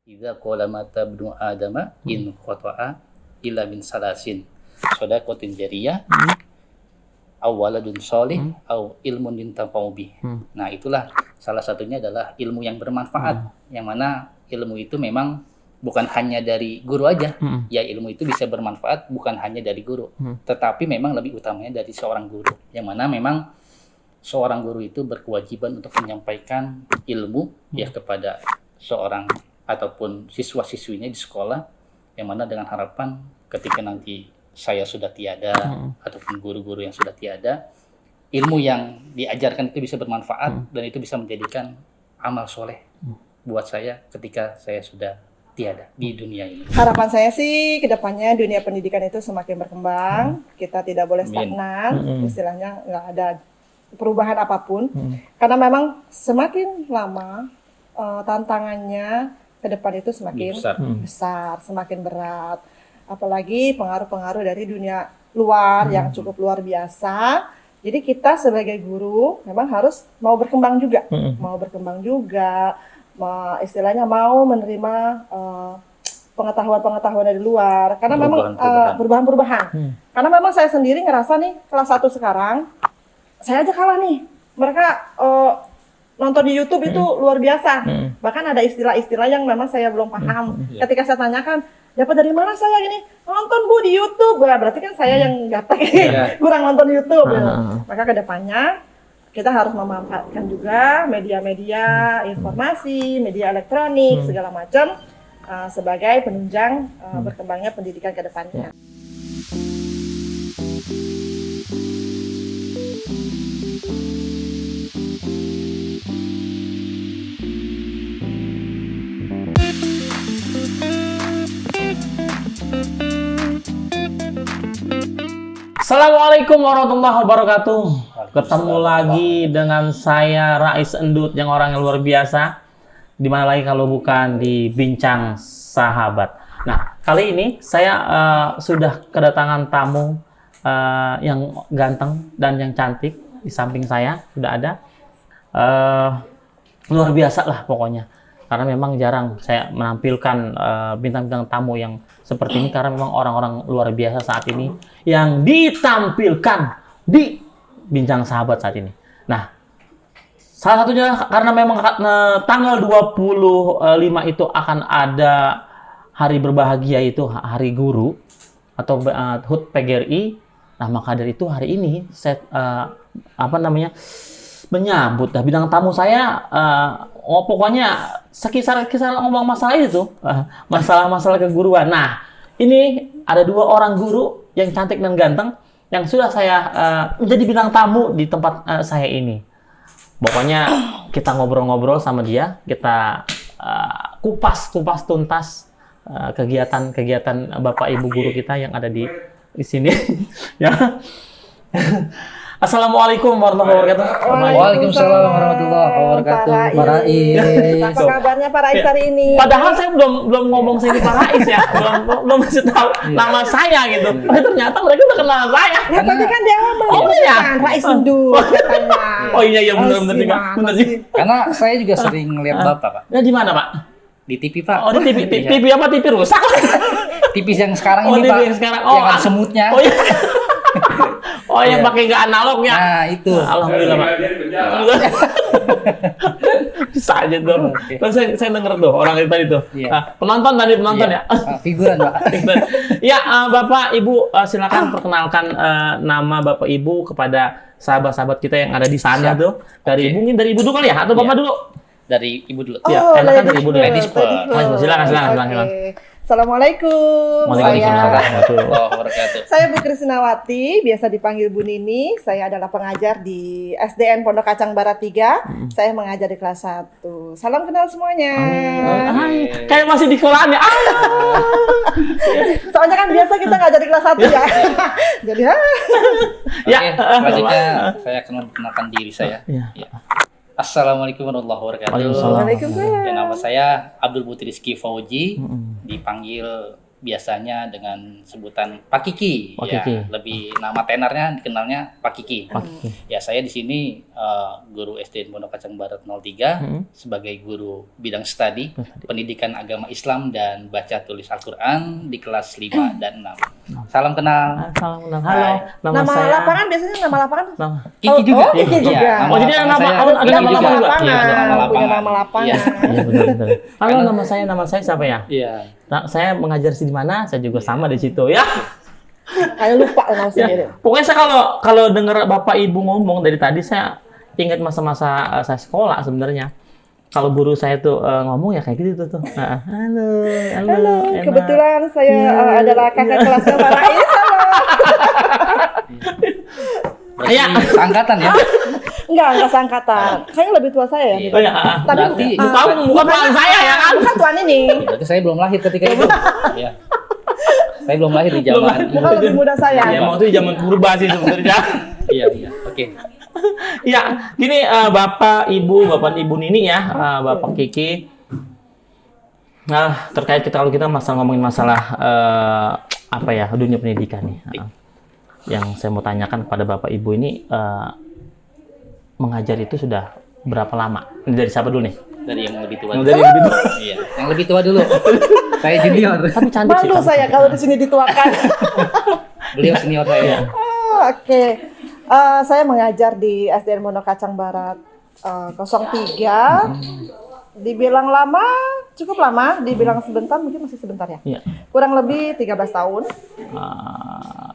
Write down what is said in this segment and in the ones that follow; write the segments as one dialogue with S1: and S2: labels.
S1: Idza qala mata ibnu adama in qata'a illa min salasin. Shadaqatin jariyah, aw waladun sholih, aw ilmun yuntafa'u bih. Nah, itulah salah satunya adalah ilmu yang bermanfaat. Yang mana ilmu itu memang bukan hanya dari guru aja. Ya, ilmu itu bisa bermanfaat bukan hanya dari guru, tetapi memang lebih utamanya dari seorang guru. Yang mana memang seorang guru itu berkewajiban untuk menyampaikan ilmu ya kepada seorang ataupun siswa-siswinya di sekolah, yang mana dengan harapan ketika nanti saya sudah tiada ataupun guru-guru yang sudah tiada, ilmu yang diajarkan itu bisa bermanfaat dan itu bisa menjadikan amal soleh buat saya ketika saya sudah tiada di dunia ini.
S2: Harapan saya sih kedepannya dunia pendidikan itu semakin berkembang, kita tidak boleh stagnan, istilahnya nggak ada perubahan apapun, karena memang semakin lama tantangannya ke depan itu semakin besar, semakin berat. Apalagi pengaruh-pengaruh dari dunia luar yang cukup luar biasa. Jadi kita sebagai guru memang harus mau berkembang juga, istilahnya mau menerima pengetahuan-pengetahuan dari luar. Karena memang perubahan-perubahan. Karena memang saya sendiri ngerasa nih kelas 1 sekarang, saya aja kalah nih. Mereka nonton di YouTube itu luar biasa. Bahkan ada istilah-istilah yang memang saya belum paham. Ketika saya tanyakan, dapat dari mana saya ini? Nonton Bu di YouTube. Berarti kan saya yang gaptek, kurang nonton YouTube. Maka kedepannya kita harus memanfaatkan juga media-media informasi, media elektronik, segala macam sebagai penunjang berkembangnya pendidikan ke depannya.
S3: Assalamualaikum warahmatullahi wabarakatuh. Ketemu lagi dengan saya Rais Endut yang orangnya luar biasa. Dimana lagi kalau bukan di Bincang Sahabat. Nah, kali ini saya sudah kedatangan tamu yang ganteng dan yang cantik. Di samping saya sudah ada. Luar biasa lah pokoknya. Karena memang jarang saya menampilkan bintang-bintang tamu yang seperti ini, karena memang orang-orang luar biasa saat ini yang ditampilkan di Bincang Sahabat saat ini. Nah, salah satunya karena memang tanggal 25 itu akan ada hari berbahagia, itu Hari Guru atau HUT PGRI. Nah, maka dari itu hari ini saya menyambut bintang tamu saya, pokoknya sekitar ngomong masalah itu, masalah-masalah keguruan. Nah, ini ada 2 orang guru yang cantik dan ganteng yang sudah saya menjadi bintang tamu di tempat saya ini. Pokoknya kita ngobrol-ngobrol sama dia, kita kupas tuntas kegiatan Bapak Ibu guru kita yang ada di sini. Ya. Assalamualaikum warahmatullahi wabarakatuh.
S1: Waalaikumsalam warahmatullahi wabarakatuh. Pak Rais.
S2: Apa kabarnya Pak Rais hari ini?
S3: Padahal saya belum ngomong saya ini Pak Rais ya, belum kasih tahu nama saya gitu. Tapi ternyata mereka udah kenal saya.
S2: Ya, tapi kan dia menyebutkan Rais Endut katanya.
S3: Oh iya benar juga. Benar sih.
S1: Karena saya juga sering ngeliat Bapak, Pak.
S3: Ya di mana, Pak?
S1: Di TV, Pak.
S3: Oh, di TV apa? TV rusak?
S1: TV yang sekarang ini,
S3: TV
S1: Pak.
S3: yang sekarang.
S1: Yang ada semutnya.
S3: Oh iya. Oh, yang pakai nggak analog ya?
S1: Nah, itu.
S3: Alhamdulillah, Pak. Bisa aja tuh. Terus saya denger tuh orang itu tadi tuh. Penonton ya.
S1: Figuran, Pak.
S3: Ya, Bapak, Ibu, silakan perkenalkan nama Bapak Ibu kepada sahabat-sahabat kita yang ada di sana tuh. Mungkin dari Ibu dulu kali ya, atau Bapak dulu?
S1: Dari Ibu dulu.
S3: Ya, enakan dari Ibu dulu.
S1: Ladies first.
S3: Silakan.
S2: Assalamualaikum.
S3: Waalaikumsalam.
S2: Saya Bu Krisnawati, biasa dipanggil Bu Nini. Saya adalah pengajar di SDN Pondok Kacang Barat 3. Saya mengajar di kelas 1. Salam kenal semuanya.
S3: Hai. Kayak masih di sekolahan ya.
S2: Soalnya kan biasa kita ngajar di kelas 1 ya. Jadi
S1: ya, selanjutnya saya akan memperkenalkan diri saya. Ya. Assalamualaikum warahmatullahi wabarakatuh.
S2: Waalaikumsalam.
S1: Ya, nama saya Abdul Butri Rizky Fauji, dipanggil biasanya dengan sebutan Pak Kiki.
S3: Pak
S1: Ya,
S3: Kiki.
S1: lebih nama tenornya dikenalnya Pak Kiki.
S3: Pak Kiki.
S1: Ya, saya di sini guru SD Pondok Kacang Barat 03 sebagai guru bidang studi pendidikan agama Islam dan baca tulis Al-Qur'an di kelas 5 dan 6. Salam kenal.
S3: Salam kenal. Halo,
S2: Nama
S3: saya
S2: lapangan biasanya nama lapangan
S3: nama.
S1: Kiki juga.
S2: Oh, Kiki juga.
S1: Iya,
S3: Oh, jadi
S1: lapangan
S3: nama-
S1: saya
S3: ada
S1: Kiki
S3: nama
S1: juga.
S3: lapangan juga?
S1: Iya, ada nama
S2: punya
S1: lapangan.
S2: nama lapangan.
S1: Iya.
S3: Iya betul. Halo, nama saya siapa ya?
S1: Iya.
S3: Nah, saya mengajar di mana? Saya juga sama di situ ya.
S2: Kayak lupa nama sendiri.
S3: Ya. Pokoknya saya kalau dengar Bapak Ibu ngomong dari tadi, saya ingat masa-masa saya sekolah sebenarnya. Kalau guru saya tuh ngomong ya kayak gitu tuh. Halo,
S2: Halo,
S3: enak.
S2: kebetulan saya adalah kakak kelasnya Pak Rais. Halo.
S1: Berarti
S3: Iya.
S1: seangkatan ya?
S2: Enggak seangkatan. Kayaknya lebih tua saya ya.
S1: Iya.
S2: gitu.
S3: Oh ya,
S2: Tapi
S1: Berarti
S3: bukan tuan saya ya kan?
S2: bukan tuan ini.
S1: berarti saya belum lahir ketika itu. Ya. Saya belum lahir di zaman itu.
S2: Bukan lebih muda saya.
S3: Ya, mau itu zaman purba sih sebenarnya.
S1: Iya, iya. Oke.
S3: Ya, gini Bapak Ibu Nini ya, Bapak Kiki. Nah, terkait kalau kita ngomongin masalah apa ya, dunia pendidikan nih. Yang saya mau tanyakan kepada Bapak Ibu ini, mengajar itu sudah berapa lama? Ini dari siapa dulu nih?
S1: Dari yang lebih tua.
S3: Dari yang lebih tua.
S1: Iya, yang lebih tua dulu. Saya junior.
S3: Tapi cantik sih.
S2: Malu saya kalau di sini dituakan.
S1: Beliau senior saya.
S2: Oke. Saya mengajar di SDN Pondok Kacang Barat 03. Dibilang lama, cukup lama. Dibilang sebentar, mungkin masih sebentar ya.
S3: Iya.
S2: Kurang lebih 13 tahun.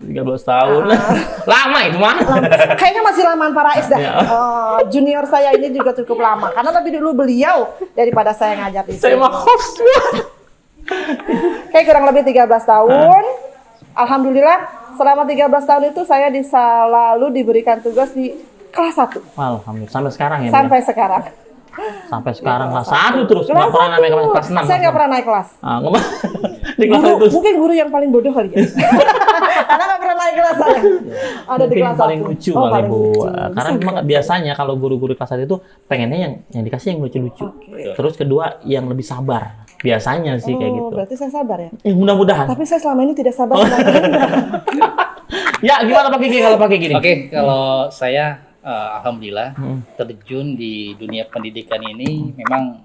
S3: 13 tahun. Lama itu mah.
S2: Kayaknya masih lamaan Pak Rais dah.
S3: Iya.
S2: Junior saya ini juga cukup lama. Karena lebih dulu beliau daripada saya ngajar di
S3: Saya
S2: sini.
S3: mah host.
S2: Kayak kurang lebih 13 tahun. Alhamdulillah, selama 13 tahun itu saya selalu diberikan tugas di kelas 1.
S3: Alhamdulillah sampai sekarang ya.
S2: Sampai sekarang.
S3: Sampai sekarang kelas 1 terus, nggak pernah naik kelas 6.
S2: Saya nggak pernah naik kelas.
S3: Di kelas
S2: Guru,
S3: 1
S2: mungkin guru yang paling bodoh kali ya. Karena nggak pernah naik kelas saya. Ada di
S3: mungkin
S2: kelas
S3: paling
S2: 1.
S3: lucu
S2: Oh,
S3: kali
S2: paling
S3: Bu.
S2: lucu.
S3: Karena
S2: Bisa,
S3: memang
S2: bisa.
S3: biasanya kalau guru-guru kelas 1 itu pengennya yang dikasih yang lucu-lucu.
S2: Oke.
S3: Terus kedua yang lebih sabar. Biasanya sih kayak gitu.
S2: Berarti saya sabar ya.
S3: Mudah-mudahan.
S2: Tapi saya selama ini tidak sabar dengan Anda.
S3: Ya gimana Pak Kiki kalau pakai gini?
S1: Oke, kalau saya alhamdulillah terjun di dunia pendidikan ini memang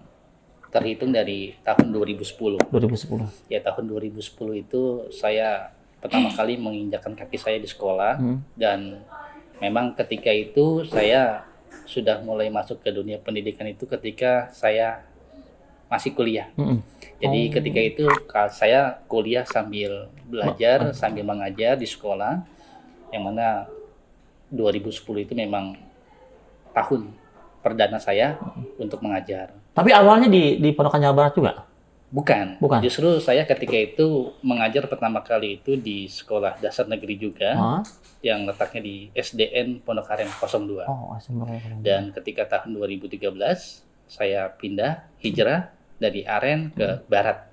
S1: terhitung dari tahun 2010.
S3: 2010.
S1: Ya, tahun 2010 itu saya pertama kali menginjakkan kaki saya di sekolah dan memang ketika itu saya sudah mulai masuk ke dunia pendidikan itu ketika saya masih kuliah. Jadi ketika itu saya kuliah sambil belajar, sambil mengajar di sekolah, yang mana 2010 itu memang tahun perdana saya untuk mengajar.
S3: Tapi awalnya di Pondok Kacang Barat juga?
S1: Bukan. Justru saya ketika itu mengajar pertama kali itu di sekolah dasar negeri juga, yang letaknya di SDN Pondok Aren 02.
S3: Oh, SMK.
S1: Dan ketika tahun 2013 saya pindah hijrah dari Aren ke Barat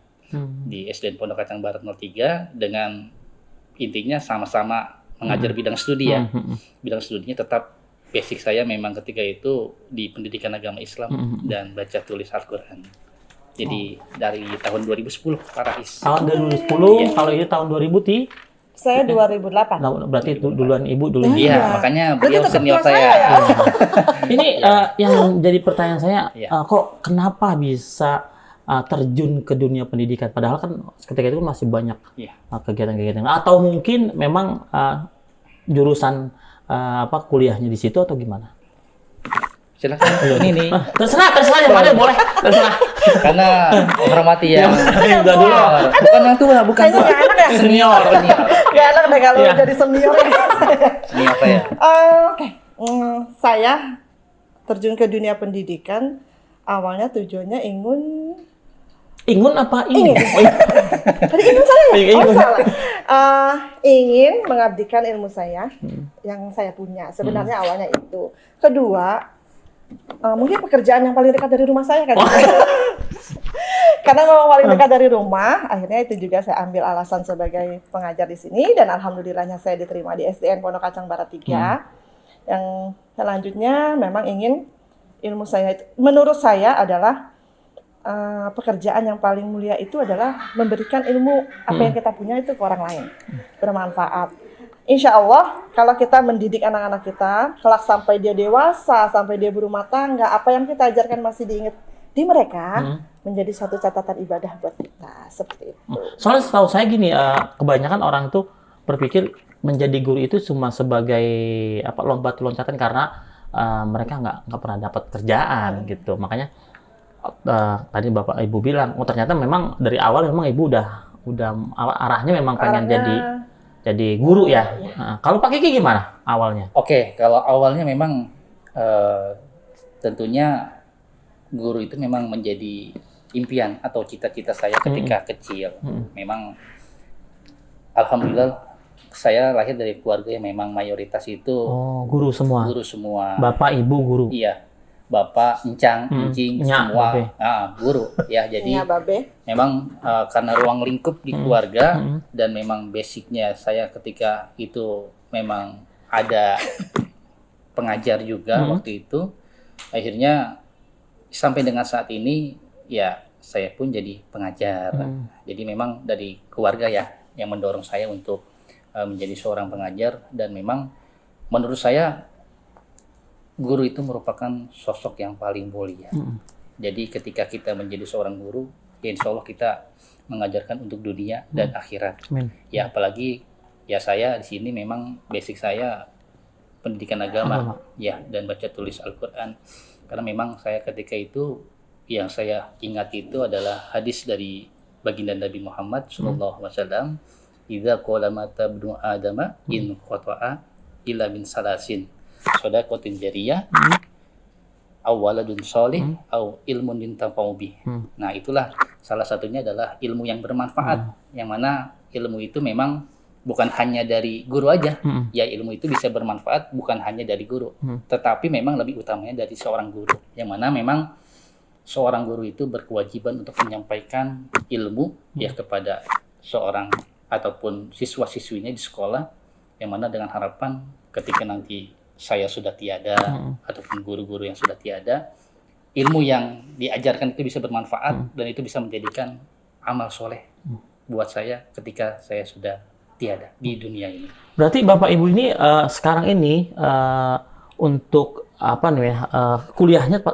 S1: di SDN Pondok Kacang Barat 03 dengan intinya sama-sama mengajar bidang studi ya. Bidang studinya tetap basic saya memang ketika itu di pendidikan agama Islam dan baca tulis Al-Qur'an. Jadi dari tahun 2010 Pak Rais.
S3: Tahun 2010, kalau ini tahun 2000 di
S2: Saya 2008.
S3: berarti duluan Ibu dulu.
S1: Iya, makanya beliau
S2: Berarti
S1: senior
S2: tetap tua
S1: saya.
S2: saya ya?
S3: Ini yang jadi pertanyaan saya,
S1: Iya.
S3: kok kenapa bisa terjun ke dunia pendidikan? Padahal kan ketika itu masih banyak
S1: Iya.
S3: kegiatan-kegiatan. Atau mungkin memang jurusan kuliahnya di situ atau gimana?
S1: Silakan. Ini nih.
S3: Terserah yang mana boleh. Terserah.
S1: Karena menghormati yang
S3: Udah dulu.
S1: bukan yang tua, bukan
S2: Kayaknya
S1: tua.
S2: nggak enak ya?
S3: Senior.
S2: Nggak enak deh kalau
S3: Iya.
S2: jadi senior ya.
S1: Senior saya.
S2: Oke. Saya terjun ke dunia pendidikan, awalnya tujuannya
S3: Ingun apa ingin?
S2: Tadi ingin saya ya?
S3: Ingin.
S2: Oh, salah. Ingin mengabdikan ilmu saya yang saya punya. Sebenarnya awalnya itu. Kedua, mungkin pekerjaan yang paling dekat dari rumah saya kan. Karena memang paling dekat dari rumah, akhirnya itu juga saya ambil alasan sebagai pengajar di sini dan alhamdulillahnya saya diterima di SDN Pondok Kacang Barat 3. Yang selanjutnya memang ingin ilmu saya itu, menurut saya adalah pekerjaan yang paling mulia itu adalah memberikan ilmu apa yang kita punya itu ke orang lain, bermanfaat. Insya Allah kalau kita mendidik anak-anak kita, kelak sampai dia dewasa, sampai dia berumah tangga, apa yang kita ajarkan masih diingat di mereka, menjadi suatu catatan ibadah buat kita, seperti itu.
S3: Soalnya setahu saya gini, kebanyakan orang tuh berpikir menjadi guru itu cuma sebagai loncatan karena mereka nggak pernah dapat kerjaan gitu. Makanya tadi Bapak Ibu bilang, oh ternyata memang dari awal memang Ibu udah arahnya memang pengen jadi guru ya. Nah, kalau Pak Kiki gimana awalnya?
S1: Oke, kalau awalnya memang tentunya guru itu memang menjadi impian atau cita-cita saya ketika kecil. Memang alhamdulillah saya lahir dari keluarga yang memang mayoritas itu
S3: guru semua.
S1: Guru semua.
S3: Bapak, Ibu guru.
S1: Iya. Bapak, encang, encing, semua guru ya. Jadi memang karena ruang lingkup di keluarga dan memang basicnya saya ketika itu memang ada pengajar juga waktu itu, akhirnya sampai dengan saat ini ya saya pun jadi pengajar. Jadi memang dari keluarga ya yang mendorong saya untuk menjadi seorang pengajar, dan memang menurut saya guru itu merupakan sosok yang paling mulia. Jadi ketika kita menjadi seorang guru, ya insya Allah kita mengajarkan untuk dunia dan akhirat. Ya apalagi ya saya di sini memang basic saya pendidikan agama ya, dan baca tulis Al-Quran. Karena memang saya ketika itu yang saya ingat itu adalah hadis dari baginda Nabi Muhammad SAW. Idza qala mata ibnu adama in qata'a illa min salasin. Shadaqatin jariyah, awaladun sholih, au ilmun yantafa'u bih. Nah, itulah salah satunya adalah ilmu yang bermanfaat. Yang mana ilmu itu memang bukan hanya dari guru aja. Ya, ilmu itu bisa bermanfaat bukan hanya dari guru, tetapi memang lebih utamanya dari seorang guru. Yang mana memang seorang guru itu berkewajiban untuk menyampaikan ilmu ya kepada seorang ataupun siswa-siswinya di sekolah, yang mana dengan harapan ketika nanti saya sudah tiada ataupun guru-guru yang sudah tiada, ilmu yang diajarkan itu bisa bermanfaat dan itu bisa menjadikan amal soleh buat saya ketika saya sudah tiada di dunia ini.
S3: Berarti Bapak Ibu ini sekarang ini untuk kuliahnya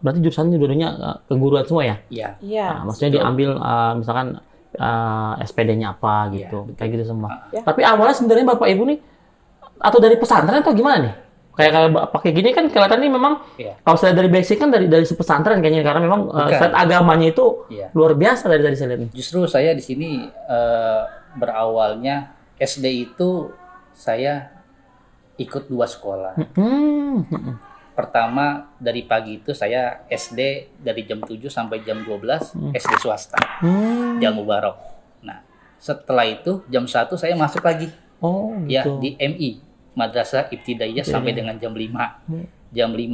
S3: berarti jurusannya dua-duanya keguruan semua ya?
S1: Iya.
S3: Nah, maksudnya diambil misalkan SPD-nya apa gitu, kayak gitu semua. Tapi awalnya sebenarnya Bapak Ibu nih atau dari pesantren atau gimana nih? Kayak pakai gini kan kelihatan nih memang kalau saya dari basic kan dari pesantren kayaknya, karena memang set agamanya itu luar biasa dari saya lihat.
S1: Justru saya di sini berawalnya SD itu saya ikut 2 sekolah. Pertama dari pagi itu saya SD dari jam 7 sampai jam 12 SD swasta, Jal Mubarok. Nah setelah itu jam 1 saya masuk lagi. Ya di MI Madrasah Ibtidaiyah sampai dengan jam 5. Jam 5.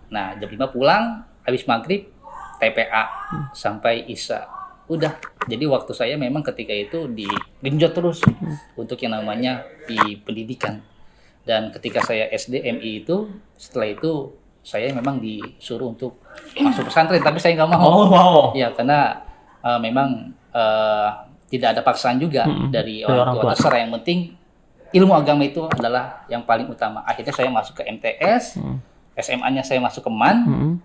S1: Nah, jam 5 pulang habis maghrib TPA sampai Isya. Udah. Jadi waktu saya memang ketika itu digenjot terus untuk yang namanya di pendidikan. Dan ketika saya SD MI itu, setelah itu saya memang disuruh untuk masuk pesantren, tapi saya nggak mau. Ya, karena memang tidak ada paksaan juga dari orang tua. Terserah, yang penting ilmu agama itu adalah yang paling utama. Akhirnya saya masuk ke MTS, SMA-nya saya masuk ke MAN,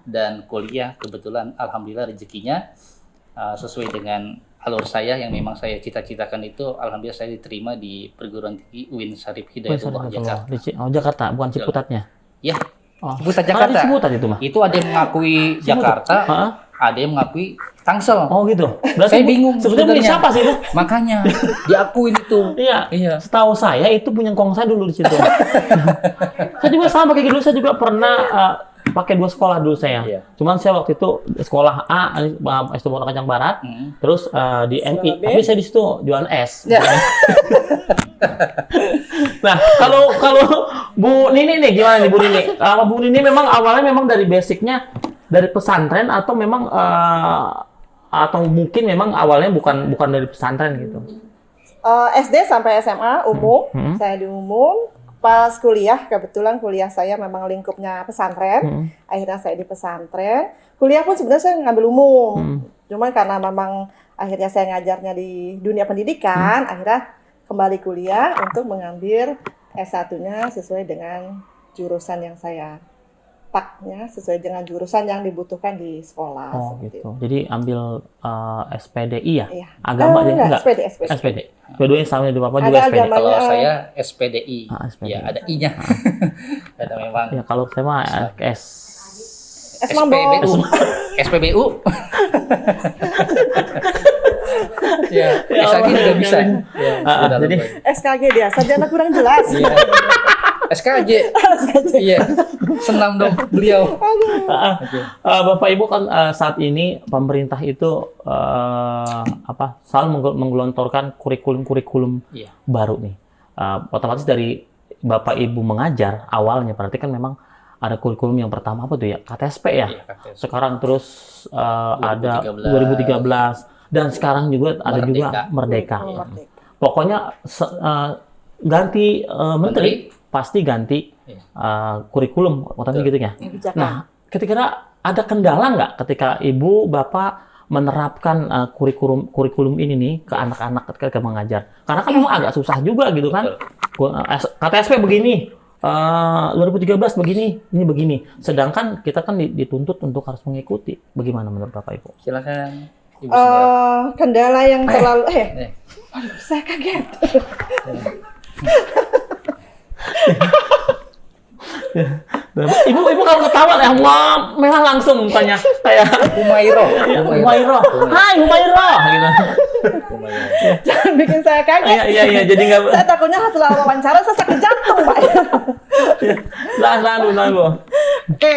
S1: dan kuliah kebetulan alhamdulillah rezekinya sesuai dengan alur saya yang memang saya cita-citakan itu. Alhamdulillah saya diterima di perguruan tinggi UIN Syarif Hidayatullah Jakarta.
S3: Jakarta, bukan Ciputatnya?
S1: Ya, Ciputat Jakarta.
S3: Ciputat itu mah.
S1: Itu ada yang mengakui Jakarta, ada yang mengakui Tangsel.
S3: Oh gitu. Berarti
S1: saya bingung
S3: sebetulnya siapa sih itu?
S1: Makanya diakuin itu.
S3: Iya. Setahu saya itu punya kong saya dulu di situ. Saya juga sama kayak gitu. Saya juga pernah pakai 2 sekolah dulu saya. Cuman saya waktu itu sekolah A, SD Pondok Kacang Barat, terus di MI. Tapi saya di situ jualan es. Nah, kalau Bu Nini nih gimana nih Bu Nini? Kalau Bu Nini memang awalnya memang dari basicnya dari pesantren atau memang atau mungkin memang awalnya bukan dari pesantren gitu?
S2: SD sampai SMA umum, saya di umum. Pas kuliah, kebetulan kuliah saya memang lingkupnya pesantren. Akhirnya saya di pesantren. Kuliah pun sebenarnya saya ngambil umum. Cuma karena memang akhirnya saya ngajarnya di dunia pendidikan, akhirnya kembali kuliah untuk mengambil S1-nya sesuai dengan jurusan yang saya taknya, sesuai dengan jurusan yang dibutuhkan di sekolah.
S3: Oh
S2: seperti
S3: gitu.
S2: itu.
S3: Jadi ambil SPDI ya?
S2: Iya.
S3: Agama dia enggak?
S2: SPD.
S3: SPD. Kedua-duanya sama di Bapak
S2: Ada
S3: juga SPD.
S2: agama.
S1: Kalau saya SPDI,
S3: SPD.
S1: ya ada I-nya. Ada memang
S3: Ya kalau saya mah
S1: SPBU. SPBU. Ya, SAG juga bisa. Ya,
S3: jadi
S2: SKG dia, sarjana kurang jelas.
S1: Iya. SKJ. Iya. Senam dong beliau.
S3: Bapak Ibu kan saat ini pemerintah itu selalu menggelontorkan kurikulum
S1: Iya.
S3: baru nih. Otomatis dari Bapak Ibu mengajar awalnya berarti kan memang ada kurikulum yang pertama apa tuh ya? KTSP ya.
S1: Iya, KTSP.
S3: Sekarang terus ada
S1: 2013.
S3: 2013 dan sekarang juga ada juga Merdeka.
S2: Merdeka.
S3: Pokoknya ganti menteri pasti ganti kurikulum, katanya gitu ya.
S2: Kebijakan.
S3: Nah, ketika ada kendala nggak ketika ibu bapak menerapkan kurikulum ini nih ke anak-anak ketika mengajar? Karena kan memang agak susah juga gitu kan. KTSP begini, 2013 begini, ini begini. Sedangkan kita kan dituntut untuk harus mengikuti. Bagaimana menurut bapak ibu?
S1: Silakan Ibu Sendra.
S2: Kendala yang terlalu
S1: Nih.
S2: saya kaget.
S3: Ibu kalau ketawa ya memang langsung tanya kayak
S1: Humairo.
S3: Hai Humairo gitu.
S2: Jangan bikin saya kaget.
S3: Iya jadi nggak.
S2: Saya takutnya setelah wawancara saya sakit jantung, Pak.
S3: Lalu.
S2: Oke,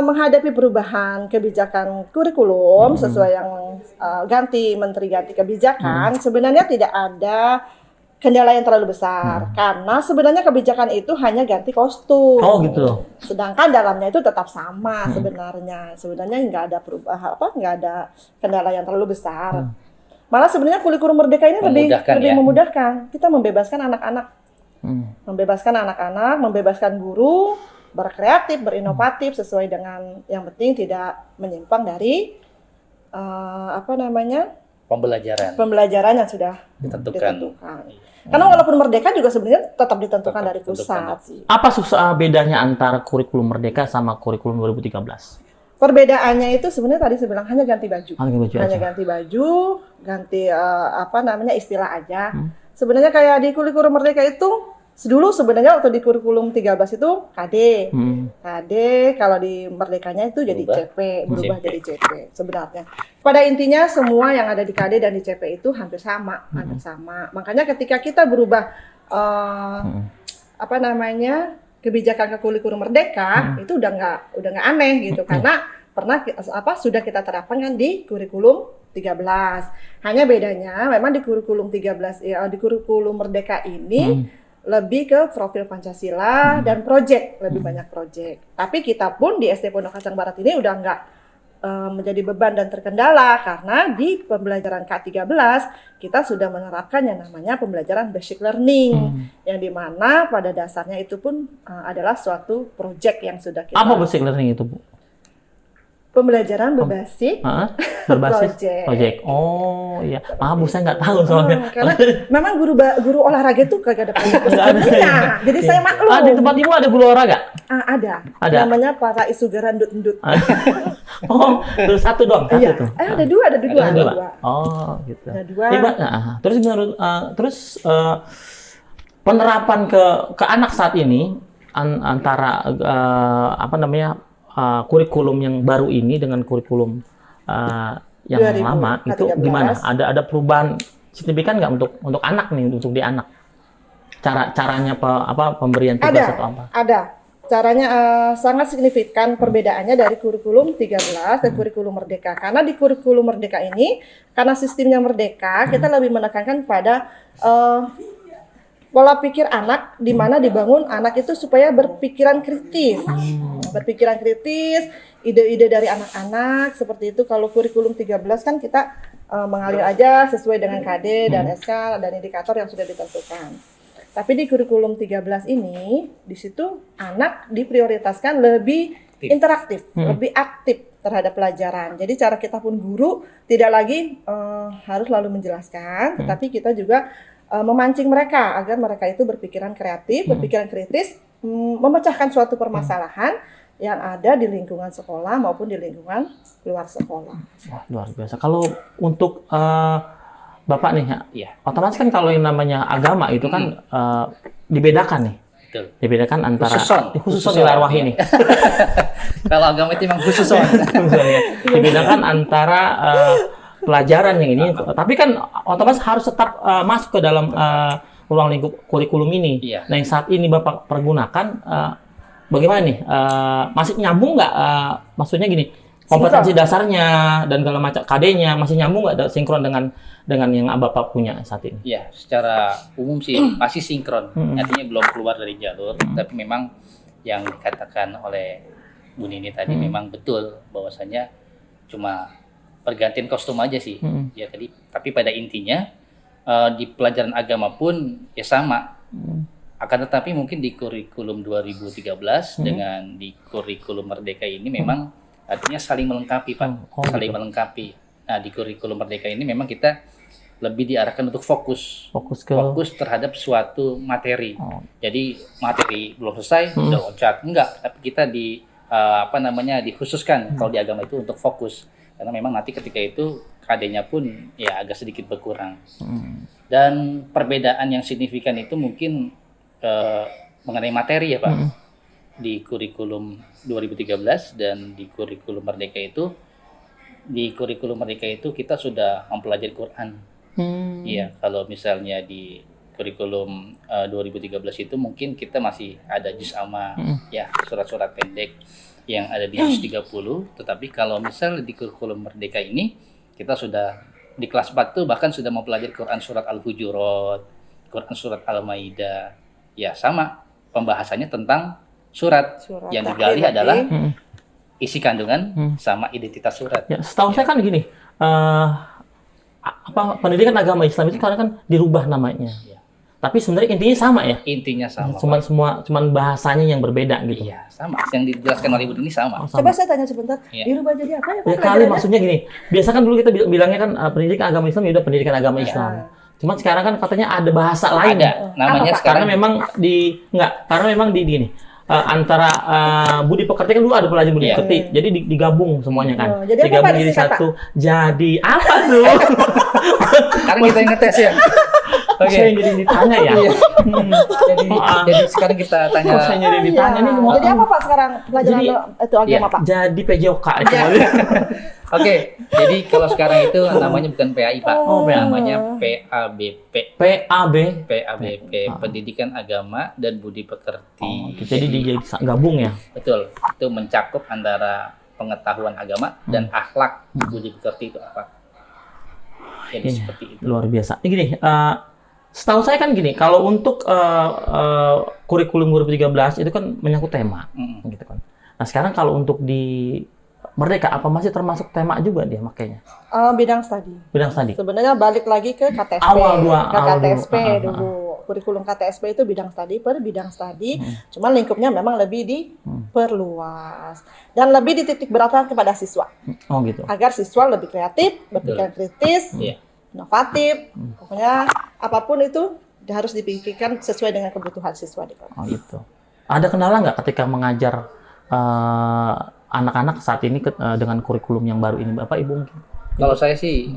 S2: menghadapi perubahan kebijakan kurikulum sesuai yang ganti menteri ganti kebijakan, sebenarnya tidak ada kendala yang terlalu besar karena sebenarnya kebijakan itu hanya ganti kostum.
S3: Oh gitu.
S2: Sedangkan dalamnya itu tetap sama sebenarnya. Sebenarnya nggak ada perubahan nggak ada kendala yang terlalu besar. Malah sebenarnya kurikulum Merdeka ini lebih memudahkan. Kita membebaskan anak-anak, membebaskan guru berkreatif, berinovatif sesuai dengan yang penting tidak menyimpang dari pembelajaran yang sudah ditentukan. Karena walaupun Merdeka juga sebenarnya tetap ditentukan dari pusat sih.
S3: Apa bedanya antara kurikulum Merdeka sama kurikulum 2013?
S2: Perbedaannya itu sebenarnya tadi saya bilang hanya ganti baju. Ganti baju, ganti istilah aja. Sebenarnya kayak di kurikulum Merdeka itu dulu sebenarnya waktu di kurikulum 13 itu KD. KD kalau di Merdekanya itu jadi berubah jadi CP sebenarnya. Pada intinya semua yang ada di KD dan di CP itu hampir sama. Makanya ketika kita berubah kebijakan ke kurikulum Merdeka itu udah nggak aneh gitu karena sudah kita terapkan kan di kurikulum 13. Hanya bedanya memang di kurikulum 13 di kurikulum Merdeka ini lebih ke profil Pancasila dan lebih banyak proyek. Tapi kita pun di SD Pondok Kacang Barat ini udah nggak menjadi beban dan terkendala karena di pembelajaran K13 kita sudah menerapkan yang namanya pembelajaran basic learning yang dimana pada dasarnya itu pun adalah suatu proyek yang sudah kita.
S3: Apa basic learning itu, Bu?
S2: Pembelajaran berbasis
S3: project. Oh iya, Bu saya nggak tahu soalnya.
S2: Karena memang guru olahraga itu kagak ada pendidikannya. Jadi saya maklum.
S3: Di tempat Ibu ada guru olahraga?
S2: Ada. Namanya Pak Isugaran Ndut.
S3: Oh, terus satu dong.
S2: Iya. Ada dua.
S3: Oh, gitu.
S2: Ada dua.
S3: Terus menurut penerapan ke anak saat ini antara kurikulum yang baru ini dengan kurikulum yang lama itu gimana? Ada perubahan signifikan nggak untuk anak nih, untuk di anak? Caranya pemberian tugas atau apa?
S2: Ada. Caranya sangat signifikan perbedaannya dari kurikulum 13 dan kurikulum Merdeka. Karena di kurikulum Merdeka ini karena sistemnya Merdeka, kita lebih menekankan pada pola pikir anak di mana dibangun anak itu supaya berpikiran kritis. Berpikiran kritis, ide-ide dari anak-anak seperti itu. Kalau kurikulum 13 kan kita mengalir aja sesuai dengan KD dan SK dan indikator yang sudah ditentukan. Tapi di kurikulum 13 ini, di situ anak diprioritaskan lebih interaktif, lebih aktif terhadap pelajaran. Jadi cara kita pun guru tidak lagi harus lalu menjelaskan, tetapi kita juga memancing mereka agar mereka itu berpikiran kreatif, berpikiran kritis, memecahkan suatu permasalahan yang ada di lingkungan sekolah maupun di lingkungan luar sekolah.
S3: Wah, luar biasa. Kalau untuk Bapak nih,
S1: Iya.
S3: otomatis kan kalau yang namanya agama itu kan dibedakan nih.
S1: Betul.
S3: Dibedakan antara
S1: Khususon
S3: di arwah ini.
S1: Kalau agama itu memang khususon.
S3: Dibedakan antara pelajaran yang ini, tapi kan otomatis harus tetap masuk ke dalam ruang lingkup kurikulum ini.
S1: Iya.
S3: Nah, yang saat ini Bapak pergunakan, bagaimana nih? Masih nyambung nggak? Maksudnya gini, kompetensi dasarnya dan segala macam KD-nya masih nyambung nggak sinkron dengan yang Bapak punya saat ini?
S1: Ya, secara umum sih masih sinkron. Artinya belum keluar dari jalur, tapi memang yang dikatakan oleh Bu Nini tadi memang betul bahwasanya cuma pergantian kostum aja sih. Ya tadi, tapi pada intinya di pelajaran agama pun ya sama. Akan tetapi mungkin di kurikulum 2013 dengan di kurikulum Merdeka ini memang artinya saling melengkapi, Pak. Saling melengkapi. Nah, di kurikulum Merdeka ini memang kita lebih diarahkan untuk fokus terhadap suatu materi. Jadi materi belum selesai, udah loncat. Enggak, tapi kita dikhususkan kalau di agama itu untuk fokus. Karena memang nanti ketika itu KD-nya pun ya agak sedikit berkurang. Dan perbedaan yang signifikan itu mungkin mengenai materi ya, Pak. Di kurikulum 2013 dan di kurikulum Merdeka itu, kita sudah mempelajari Quran. Iya, kalau misalnya di kurikulum 2013 itu mungkin kita masih ada juz amma, ya surat-surat pendek yang ada di juz 30, tetapi kalau misal di kurikulum Merdeka ini kita sudah di kelas 4 tuh bahkan sudah mempelajari Quran surat Al-Hujurat, Quran surat Al-Maidah. Ya sama, pembahasannya tentang surat yang digali adalah isi kandungan sama identitas surat.
S3: Ya, setahu saya kan gini, pendidikan agama Islam itu sekarang kan dirubah namanya.
S1: Ya.
S3: Tapi sebenarnya intinya sama ya.
S1: Intinya sama.
S3: Cuman bahasanya yang berbeda gitu.
S1: Iya, sama. Yang dijelaskan oleh Ibu ini sama.
S2: Coba saya tanya sebentar,
S1: Iya.
S2: dirubah jadi apa ya Pak?
S3: Ya kali maksudnya gini. Biasa kan dulu kita bilangnya kan pendidikan agama Islam ya udah pendidikan agama
S1: Iya.
S3: Islam. Cuman sekarang kan katanya ada bahasa lain.
S1: Ada. Namanya
S2: Apa, Pak?
S1: sekarang
S3: Karena memang di gini. Antara budi pekerti kan dulu ada pelajaran budi
S1: Iya.
S3: pekerti. Jadi digabung semuanya kan.
S2: Jadi apa,
S3: digabung
S2: Pak,
S3: jadi
S2: disingkat,
S3: satu. Jadi apa tuh?
S1: sekarang kita yang ngetes ya. Oke.
S3: Saya yang jadi ditanya ya.
S1: Iya. Jadi sekarang kita tanya.
S3: Saya jadi ditanya nih.
S2: Jadi apa Pak sekarang pelajaran itu agama Pak?
S3: Jadi PJOK.
S1: Oke. Jadi kalau sekarang itu namanya bukan PAI, Pak.
S3: PAI.
S1: Namanya PABP. PABP, Pendidikan Agama dan Budi Pekerti.
S3: Jadi gabung ya.
S1: Betul. Itu mencakup antara pengetahuan agama dan akhlak budi pekerti itu apa. Jadi seperti itu.
S3: Luar biasa. Ini gini, setahu saya kan gini, kalau untuk kurikulum 2013 itu kan menyangkut tema, gitu kan. Nah sekarang kalau untuk di Merdeka, apa masih termasuk tema juga dia makanya?
S2: Bidang studi.
S3: Bidang studi.
S2: Sebenarnya balik lagi ke KTSP.
S3: Awal
S2: KTSP
S3: dulu.
S2: dulu. Kurikulum KTSP itu bidang studi per bidang studi. Cuman lingkupnya memang lebih diperluas dan lebih dititik beratkan kepada siswa.
S3: Oh gitu.
S2: Agar siswa lebih kreatif, berpikir kritis, inovatif. Pokoknya apapun itu harus dipikirkan sesuai dengan kebutuhan siswa di kelas.
S3: Oh gitu. Ada kendala nggak ketika mengajar anak-anak saat ini dengan kurikulum yang baru ini, Bapak Ibu mungkin?
S1: Kalau saya sih,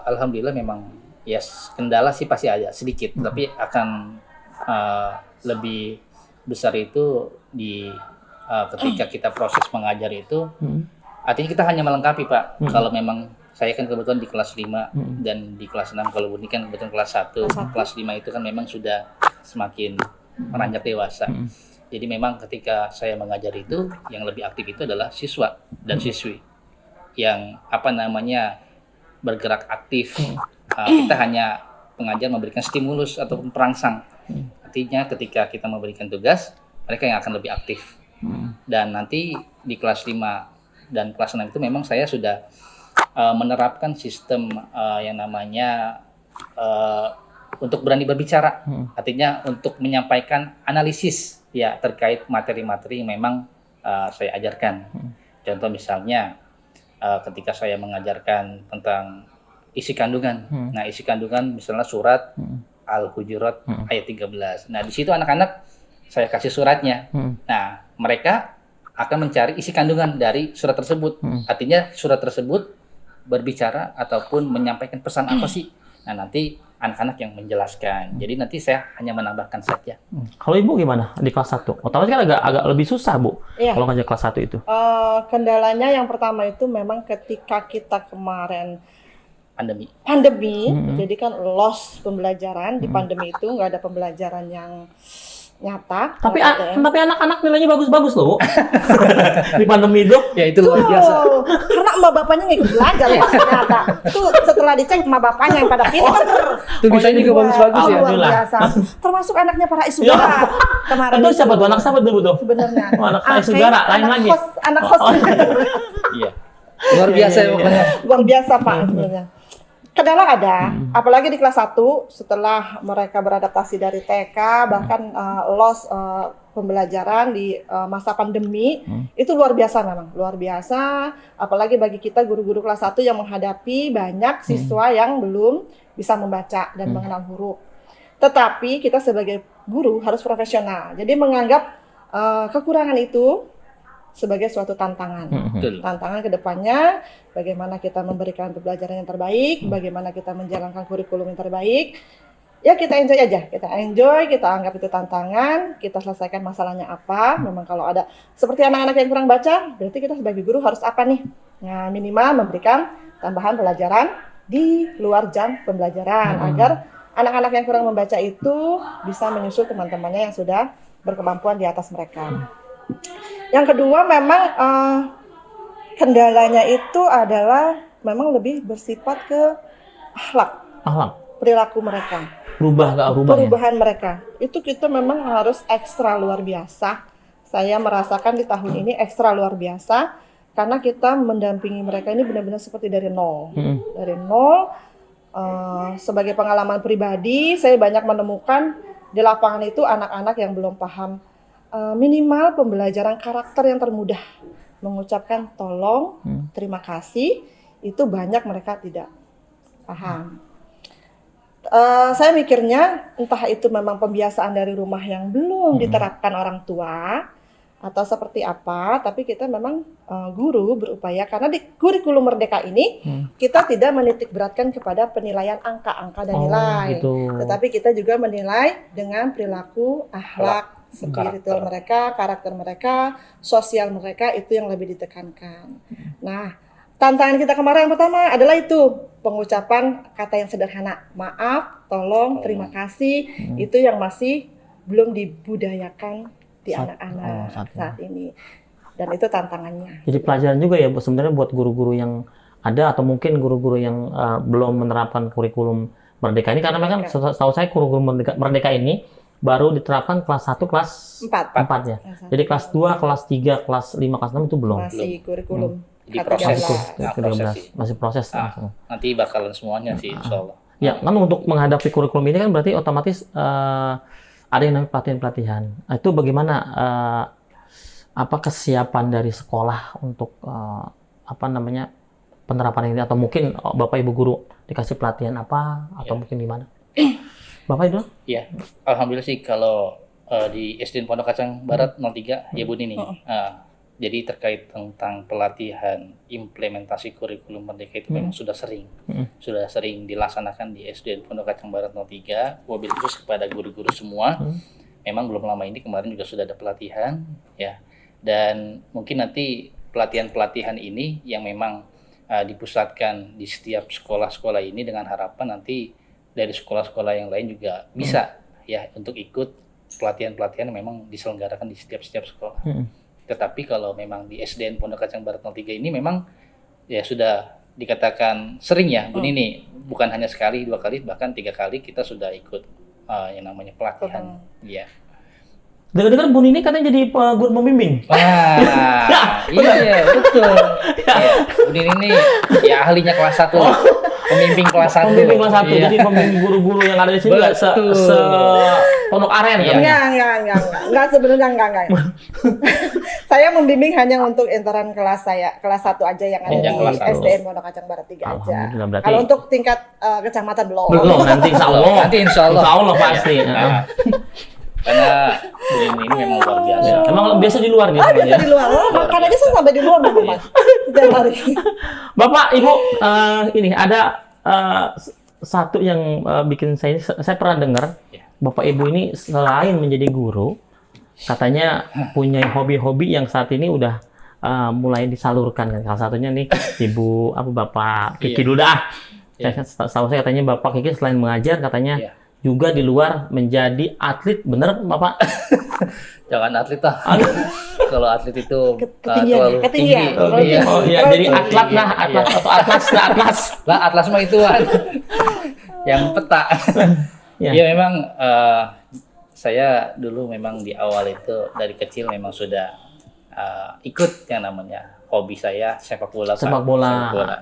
S1: alhamdulillah memang ya kendala sih pasti ada sedikit, tapi akan lebih besar itu di ketika kita proses mengajar itu, artinya kita hanya melengkapi Pak. Kalau memang saya kan kebetulan di kelas 5 dan di kelas 6, kalau Buni kan kebetulan kelas 1. Kelas 5 itu kan memang sudah semakin meranjak dewasa. Jadi memang ketika saya mengajar itu, yang lebih aktif itu adalah siswa dan siswi yang bergerak aktif. Kita hanya pengajar memberikan stimulus ataupun perangsang. Artinya ketika kita memberikan tugas, mereka yang akan lebih aktif. Dan nanti di kelas 5 dan kelas 6 itu memang saya sudah menerapkan sistem yang namanya untuk berani berbicara, artinya untuk menyampaikan analisis ya terkait materi-materi yang memang saya ajarkan. Contoh misalnya ketika saya mengajarkan tentang isi kandungan. Nah, isi kandungan misalnya surat Al-Hujurat ayat 13. Nah, di situ anak-anak saya kasih suratnya. Nah, mereka akan mencari isi kandungan dari surat tersebut. Artinya surat tersebut berbicara ataupun menyampaikan pesan apa sih? Nah, nanti anak-anak yang menjelaskan. Jadi nanti saya hanya menambahkan saja.
S3: Kalau Ibu gimana di kelas 1? Otomatis kan agak lebih susah, Bu.
S2: Iya.
S3: Kalau ngajar kelas 1 itu.
S2: Kendalanya yang pertama itu memang ketika kita kemarin
S1: Pandemi.
S2: jadi kan loss pembelajaran. Di pandemi itu nggak ada pembelajaran yang nyata.
S3: Tapi anak-anak nilainya bagus-bagus loh, Bu. Di pandemi itu.
S1: Ya itu luar biasa.
S2: Karena emak bapaknya nggak ikut belajar ternyata. Itu setelah dicek emak bapaknya yang pada pintar.
S1: Tulisannya juga bagus-bagus ya.
S2: Luar biasa. Termasuk anaknya para isugara kemarin.
S3: Itu siapa tuh? Anak siapa tuh, Bu?
S2: Sebenarnya.
S3: Anak isugara, lain lagi.
S2: Anak host.
S1: Iya. Luar biasa ya pokoknya.
S2: Luar biasa Pak sebenarnya. Kendala ada, apalagi di kelas 1 setelah mereka beradaptasi dari TK, bahkan loss pembelajaran di masa pandemi, itu luar biasa memang, luar biasa. Apalagi bagi kita guru-guru kelas 1 yang menghadapi banyak siswa yang belum bisa membaca dan mengenal huruf. Tetapi kita sebagai guru harus profesional, jadi menganggap kekurangan itu sebagai suatu tantangan. Tantangan ke depannya, bagaimana kita memberikan pembelajaran yang terbaik, bagaimana kita menjalankan kurikulum yang terbaik. Ya kita enjoy aja, kita anggap itu tantangan, kita selesaikan masalahnya apa. Memang kalau ada seperti anak-anak yang kurang baca, berarti kita sebagai guru harus apa nih? Nah, minimal memberikan tambahan pelajaran di luar jam pembelajaran agar anak-anak yang kurang membaca itu bisa menyusul teman-temannya yang sudah berkemampuan di atas mereka. Yang kedua memang kendalanya itu adalah memang lebih bersifat ke akhlak, perilaku mereka, perubahan mereka. Itu kita memang harus ekstra luar biasa. Saya merasakan di tahun ini ekstra luar biasa karena kita mendampingi mereka ini benar-benar seperti dari nol. Dari nol, sebagai pengalaman pribadi, saya banyak menemukan di lapangan itu anak-anak yang belum paham minimal pembelajaran karakter yang termudah, mengucapkan tolong, terima kasih, itu banyak mereka tidak paham. Saya mikirnya entah itu memang pembiasaan dari rumah yang belum diterapkan orang tua atau seperti apa, tapi kita memang guru berupaya karena di kurikulum Merdeka ini kita tidak menitik beratkan kepada penilaian angka-angka dan nilai, tetapi kita juga menilai dengan perilaku, akhlak, spiritual mereka, karakter mereka, sosial mereka, itu yang lebih ditekankan. Nah, tantangan kita kemarin yang pertama adalah itu, pengucapan kata yang sederhana, maaf, tolong, terima kasih, itu yang masih belum dibudayakan di anak-anak saat ini. Dan itu tantangannya. Jadi
S3: pelajaran juga ya sebenarnya buat guru-guru yang ada atau mungkin guru-guru yang belum menerapkan kurikulum Merdeka ini, karena memang setahu saya kurikulum Merdeka ini baru diterapkan kelas 1, kelas 4 ya. Jadi kelas 2, kelas 3, kelas 5, kelas 6 itu belum.
S2: Masih kurikulum.
S1: Di proses.
S3: Masih proses.
S1: Nanti bakalan semuanya sih, insya Allah.
S3: Ya, kan untuk menghadapi kurikulum ini kan berarti otomatis ada yang namanya pelatihan-pelatihan. Itu bagaimana apa kesiapan dari sekolah untuk penerapan ini, atau mungkin Bapak Ibu guru dikasih pelatihan apa atau mungkin gimana? Bapak Ibu? Iya,
S1: alhamdulillah sih kalau di SDN Pondok Kacang Barat 03 ya Bu Nini. Jadi terkait tentang pelatihan implementasi kurikulum Merdeka itu memang sudah sering dilaksanakan di SDN Pondok Kacang Barat 03, wabil khusus kepada guru-guru semua. Memang belum lama ini kemarin juga sudah ada pelatihan ya. Dan mungkin nanti pelatihan-pelatihan ini yang memang dipusatkan di setiap sekolah-sekolah ini dengan harapan nanti dari sekolah-sekolah yang lain juga bisa ya untuk ikut pelatihan-pelatihan yang memang diselenggarakan di setiap sekolah. Tetapi kalau memang di SDN Pondok Kacang Barat 03 ini memang ya sudah dikatakan sering ya Bu Nini, bukan hanya sekali, 2 kali, bahkan 3 kali kita sudah ikut yang namanya pelatihan. Iya.
S3: Dengar-dengar Bu Nini katanya jadi guru pembimbing.
S1: Iya betul. Ya, Bu Nini ini ya ahlinya kelas 1. Pembimbing kelas 1.
S3: Pembimbing kelas 1.
S1: Iya.
S3: Jadi pembimbing guru-guru yang ada di sini nggak pondok aren
S1: Iya.
S3: ya.
S2: Enggak sebenarnya enggak. Saya membimbing hanya untuk intern kelas saya, kelas 1 aja yang ada
S1: Yang
S2: di
S1: kelas 1.
S2: SDN Pondok Kacang Barat 3 aja.
S3: Alhamdulillah, berarti-
S2: Kalau untuk tingkat kecamatan belum.
S3: Belum, nanti insya Allah.
S1: Nanti insya Allah.
S3: Insya Allah pasti.
S1: Iya. Nah, karena ini memang luar biasa.
S3: Emang biasa di luar gitu.
S2: Biasa di luar. Makan aja saya sampai di luar Mas. Setiap hari.
S3: Bapak, Ibu, ini ada satu yang bikin saya pernah dengar.
S1: Ya.
S3: Bapak Ibu ini selain menjadi guru, katanya punya hobi-hobi yang saat ini udah mulai disalurkan kan. Salah satunya nih Ibu Bapak Kiki
S1: Iya.
S3: dulu dah.
S1: Iya.
S3: Setahu saya katanya Bapak Kiki selain mengajar katanya
S1: Iya.
S3: juga di luar menjadi atlet, bener Bapak?
S1: Jangan atlet lah. Kalau atlet itu
S2: Ketinggian,
S1: terlalu
S2: ketinggian.
S1: tinggi.
S2: Terlalu
S1: Iya.
S3: Oh iya, jadi atlet lah, atlet
S1: Iya.
S3: atau atlas lah, atlas.
S1: Lah atlas mah itu kan yang peta.
S3: Iya.
S1: Ya memang saya dulu memang di awal itu dari kecil memang sudah ikut yang namanya hobi saya sepak bola. Pak.
S3: Sepak bola.
S1: Sepak bola.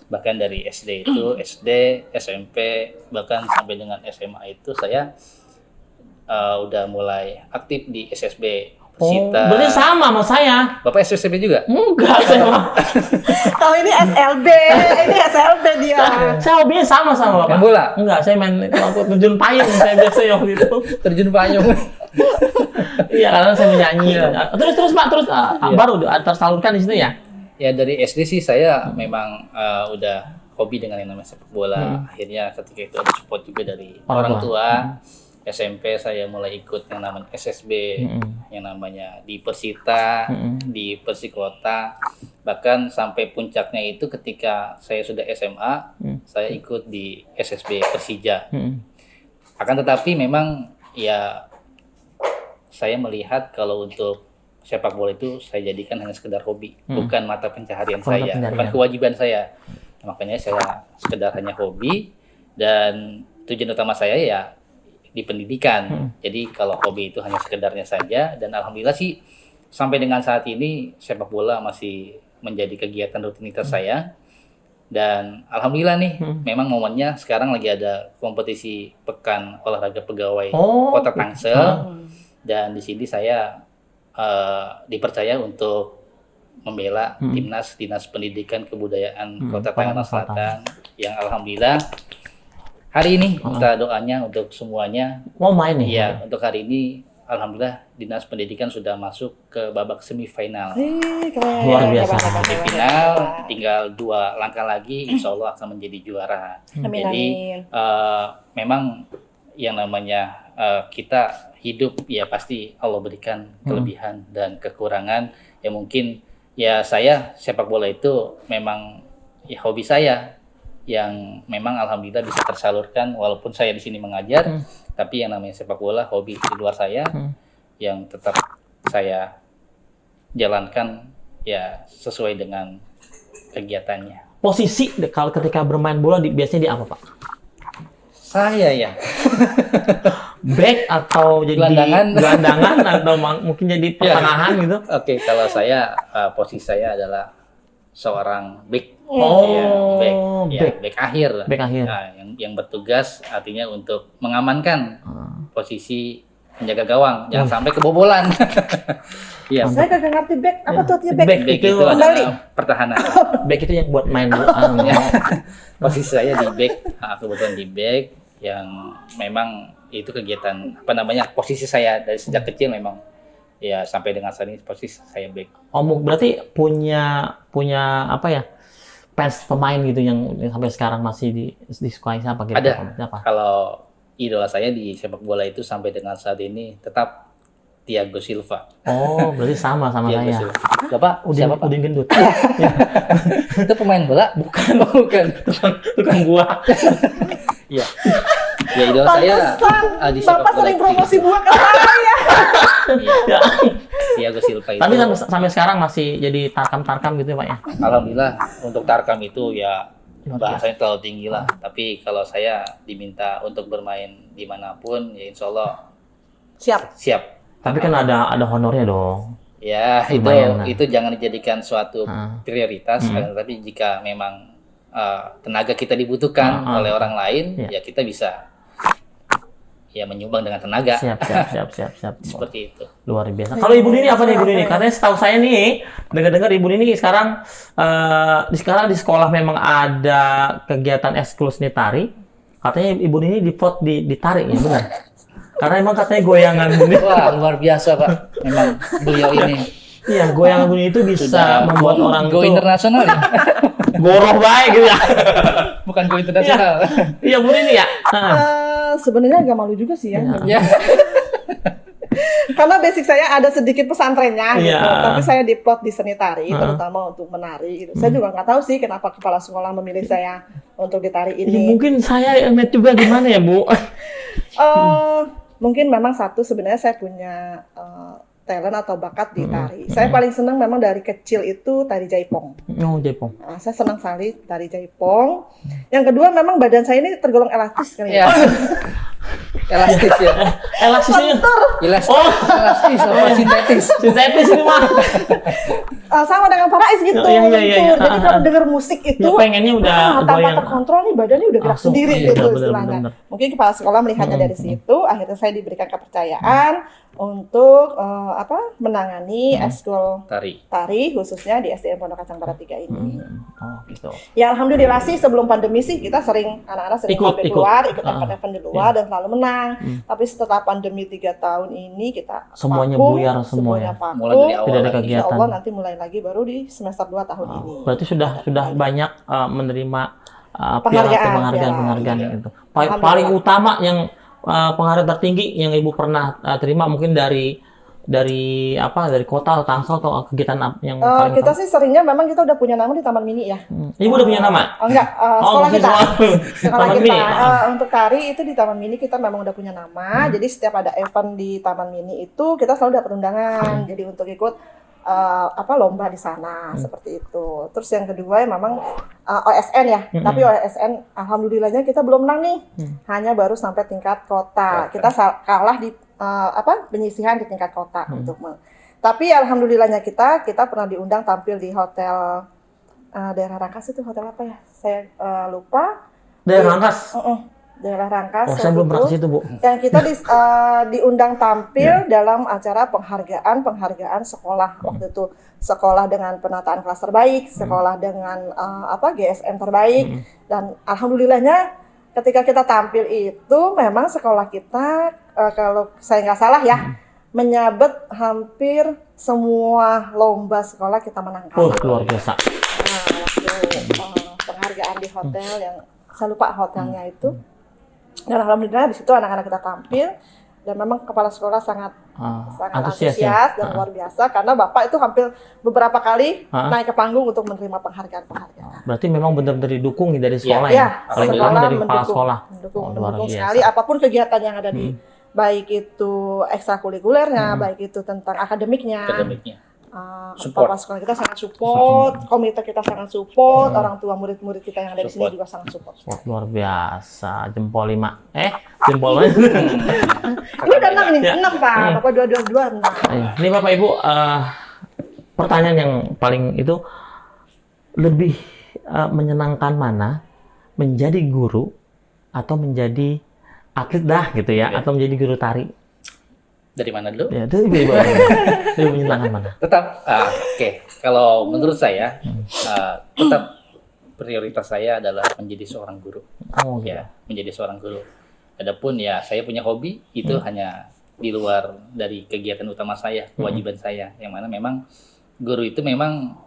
S1: Bahkan dari SD itu, SD, SMP, bahkan sampai dengan SMA itu saya udah mulai aktif di SSB
S3: Oh,
S1: Persita.
S3: berarti sama sama saya.
S1: Bapak SSB juga?
S3: Enggak, saya mah.
S2: Kalau ini SLB, ini SLB dia.
S3: Saya hobinya sama sama Bapak.
S1: Main bola?
S3: Enggak, saya main waktu terjun payung saya biasa waktu itu.
S1: Terjun payung.
S3: Iya, karena saya menyanyi. Terus Pak, baru tersalurkan di situ ya.
S1: Ya dari SD sih saya memang udah hobi dengan yang namanya sepak bola. Akhirnya ketika itu ada support juga dari orang tua. SMP saya mulai ikut yang namanya SSB, yang namanya di Persita, di Persikota. Bahkan sampai puncaknya itu ketika saya sudah SMA, saya ikut di SSB Persija. Akan tetapi memang ya saya melihat kalau untuk sepak bola itu saya jadikan hanya sekedar hobi, bukan mata pencaharian saya, bukan kewajiban saya. Makanya saya sekedar hanya hobi, dan tujuan utama saya ya di pendidikan. Jadi kalau hobi itu hanya sekedarnya saja, dan alhamdulillah sih sampai dengan saat ini sepak bola masih menjadi kegiatan rutinitas saya. Dan alhamdulillah nih, memang momennya sekarang lagi ada kompetisi Pekan Olahraga Pegawai Kota Tangsel. Dan di sini saya dipercaya untuk membela timnas Dinas Pendidikan Kebudayaan Kota Tangerang Selatan, yang alhamdulillah hari ini minta doanya untuk semuanya.
S3: Mau main nih?
S1: Iya, untuk hari ini alhamdulillah Dinas Pendidikan sudah masuk ke babak semifinal.
S3: Luar biasa.
S1: Semifinal tinggal 2 langkah lagi, insya Allah akan menjadi juara.
S2: Amin,
S1: Jadi
S2: amin.
S1: memang yang namanya kita hidup ya pasti Allah berikan kelebihan dan kekurangan. Ya mungkin ya saya sepak bola itu memang ya hobi saya, yang memang alhamdulillah bisa tersalurkan walaupun saya di sini mengajar, tapi yang namanya sepak bola hobi di luar saya yang tetap saya jalankan ya sesuai dengan kegiatannya.
S3: Posisi kalau ketika bermain bola biasanya di apa, Pak?
S1: Saya ya
S3: Back atau jadi gelandangan atau mungkin jadi pertengahan gitu?
S1: Oke, kalau saya posisi saya adalah seorang back. Back akhir.
S3: Back akhir.
S1: Nah, yang bertugas artinya untuk mengamankan posisi penjaga gawang, jangan sampai kebobolan. Iya.
S2: Saya kagak ngerti back. Apa tuh artinya back?
S3: Back
S1: Back
S3: itu
S1: itu adalah pertahanan.
S3: Back itu yang buat main bola.
S1: Posisi saya di back, kebetulan di back, yang memang itu kegiatan posisi saya dari sejak kecil memang ya sampai dengan saat ini posisi saya back.
S3: Berarti punya apa ya, fans pemain gitu yang sampai sekarang masih disukai siapa gitu?
S1: Ada.
S3: Siapa?
S1: Kalau idola saya di sepak bola itu sampai dengan saat ini tetap Thiago Silva.
S3: Oh, berarti sama
S1: Thiago
S3: saya.
S1: Silva. Bapak, siapa Pak?
S3: Udin Gendut.
S1: Itu pemain bola? Bukan.
S3: Tukang buah.
S1: Iya. Ya idola saya di sepak
S2: Bapak
S1: bola
S2: sering
S1: itu.
S2: promosi buah ke saya.
S1: Iya. Thiago Silva itu.
S3: Tapi sampai sekarang masih jadi tarkam gitu ya, Pak ya?
S1: Alhamdulillah untuk tarkam itu ya bahasanya terlalu tinggi lah. Tapi kalau saya diminta untuk bermain dimanapun ya insya Allah siap.
S3: Tapi kan ada honornya dong.
S1: Ya
S3: Lumayan lah.
S1: itu jangan dijadikan suatu prioritas. Tapi jika memang tenaga kita dibutuhkan oleh orang lain, ya kita bisa ya menyumbang dengan tenaga.
S3: Siap.
S1: Seperti itu.
S3: Luar biasa. Kalau Ibu Nini apa nih Ibu Nini? Karena setahu saya nih, dengar-dengar Ibu Nini sekarang di sekolah memang ada kegiatan ekskul seni tari. Katanya Ibu Nini diplot ditarik ya, benar? Karena emang katanya goyangan Bu Nini.
S1: Wah, luar biasa Pak. Memang beliau ini.
S3: Iya, goyangan Bu Nini itu bisa
S1: Sudah
S3: membuat orang
S1: go
S3: itu
S1: internasional ya.
S3: goroh baik gitu ya.
S1: Bukan go internasional.
S3: Iya Bu Nini ya.
S2: Sebenarnya agak malu juga sih ya.
S1: Ya.
S2: Karena basic saya ada sedikit pesantrennya gitu,
S3: Iya.
S2: tapi saya diplot di seni tari, terutama untuk menari gitu. Saya juga nggak tahu sih kenapa kepala sekolah memilih saya untuk di tari
S3: Ya,
S2: ini.
S3: mungkin saya net juga gimana ya Bu?
S2: Mungkin memang satu sebenarnya saya punya talent atau bakat di tari. Saya paling senang memang dari kecil itu tari jaipong.
S3: Oh, Jepang.
S2: Saya senang sekali tari jaipong. Yang kedua memang badan saya ini tergolong elastis kali ya.
S1: Elastis ya.
S3: Elastisnya.
S1: Elastis apa sintetis?
S3: Sintetis ini mah.
S2: Sama dengan Farais gitu.
S3: Iya.
S2: Jadi kalau dengar musik itu
S3: Ya, pengennya udah
S2: tanpa
S3: goyang.
S2: terkontrol nih badannya udah gerak
S3: Langsung.
S2: sendiri
S3: Iya,
S2: gitu
S3: bener,
S2: istilahnya.
S3: bener.
S2: Mungkin kepala sekolah melihatnya dari situ, akhirnya saya diberikan kepercayaan untuk menangani ekskul tari khususnya di SDN Pondok Kacang Barat 3 ini.
S3: Oh, gitu.
S2: Ya alhamdulillah sih sebelum pandemi sih kita anak-anak sering
S3: Ikut.
S2: keluar, ikut event-event di luar dan selalu menang. Tapi setelah pandemi 3 tahun ini kita
S3: Semuanya
S2: vakum,
S3: buyar semua ya.
S2: vakum.
S1: Mulai dari awal.
S3: Tidak ada
S1: lagi.
S3: kegiatan.
S2: Insya Allah nanti mulai lagi baru di semester 2 tahun ini.
S3: Berarti sudah banyak menerima
S2: Penghargaan,
S3: penghargaan
S1: ya.
S3: gitu. Paling utama yang penghargaan tertinggi yang Ibu pernah terima mungkin dari kota atau Tangsel atau kegiatan yang paling
S2: Kita
S3: utama?
S2: sih seringnya memang kita udah punya nama di Taman Mini ya.
S3: Ibu udah punya nama?
S2: Enggak, sekolah kita. Sekolah
S3: Taman
S2: kita.
S3: Mini.
S2: Untuk tari itu di Taman Mini kita memang udah punya nama. Jadi setiap ada event di Taman Mini itu kita selalu dapat undangan. Jadi untuk ikut lomba di sana seperti itu. Terus yang kedua ya memang OSN ya. Tapi OSN alhamdulillahnya kita belum menang nih. Hanya baru sampai tingkat kota. Kita kalah di penyisihan di tingkat kota tapi alhamdulillahnya kita pernah diundang tampil di hotel daerah Rangkas. Itu hotel apa ya? Saya lupa.
S3: Daerah Rangkas.
S2: Daerah Rangkas.
S3: Oh, saya belum pernah ke situ, Bu.
S2: Yang kita diundang tampil dalam acara penghargaan sekolah. Waktu itu sekolah dengan penataan kelas terbaik, sekolah dengan GSM terbaik, dan alhamdulillahnya ketika kita tampil itu memang sekolah kita kalau saya nggak salah ya menyabet hampir semua lomba sekolah kita menangkan.
S3: Luar biasa.
S2: Waktu penghargaan di hotel yang saya lupa hotelnya itu. Dan alhamdulillah di situ anak-anak kita tampil dan memang kepala sekolah sangat antusias dan luar biasa karena Bapak itu hampir beberapa kali naik ke panggung untuk menerima penghargaan.
S3: Berarti memang benar-benar didukung dari sekolah
S2: ya?
S3: Paling utama dari kepala sekolah.
S2: Mendukung sekali apapun kegiatan yang ada di baik itu ekstrakurikulernya, baik itu tentang akademiknya. Kepala sekolah kita sangat support, komite kita sangat support, orang tua murid-murid kita yang ada di sini juga sangat support.
S3: Luar biasa, jempol 5. Jempol 5.
S2: Ini udah 6 nih, 6 Pak. Bapak 2 6.
S3: Ini Bapak Ibu, pertanyaan yang paling itu lebih menyenangkan mana? Menjadi guru atau menjadi atlet gitu ya, atau menjadi guru tari?
S1: Dari mana dulu?
S3: Ya, itu Ibu. Lebih menyenangkan mana?
S1: Tetap, oke. Kalau menurut saya, tetap prioritas saya adalah menjadi seorang guru.
S3: Oh,
S1: ya, menjadi seorang guru. Adapun ya, saya punya hobi itu hanya di luar dari kegiatan utama saya, kewajiban saya. Yang mana memang guru itu memang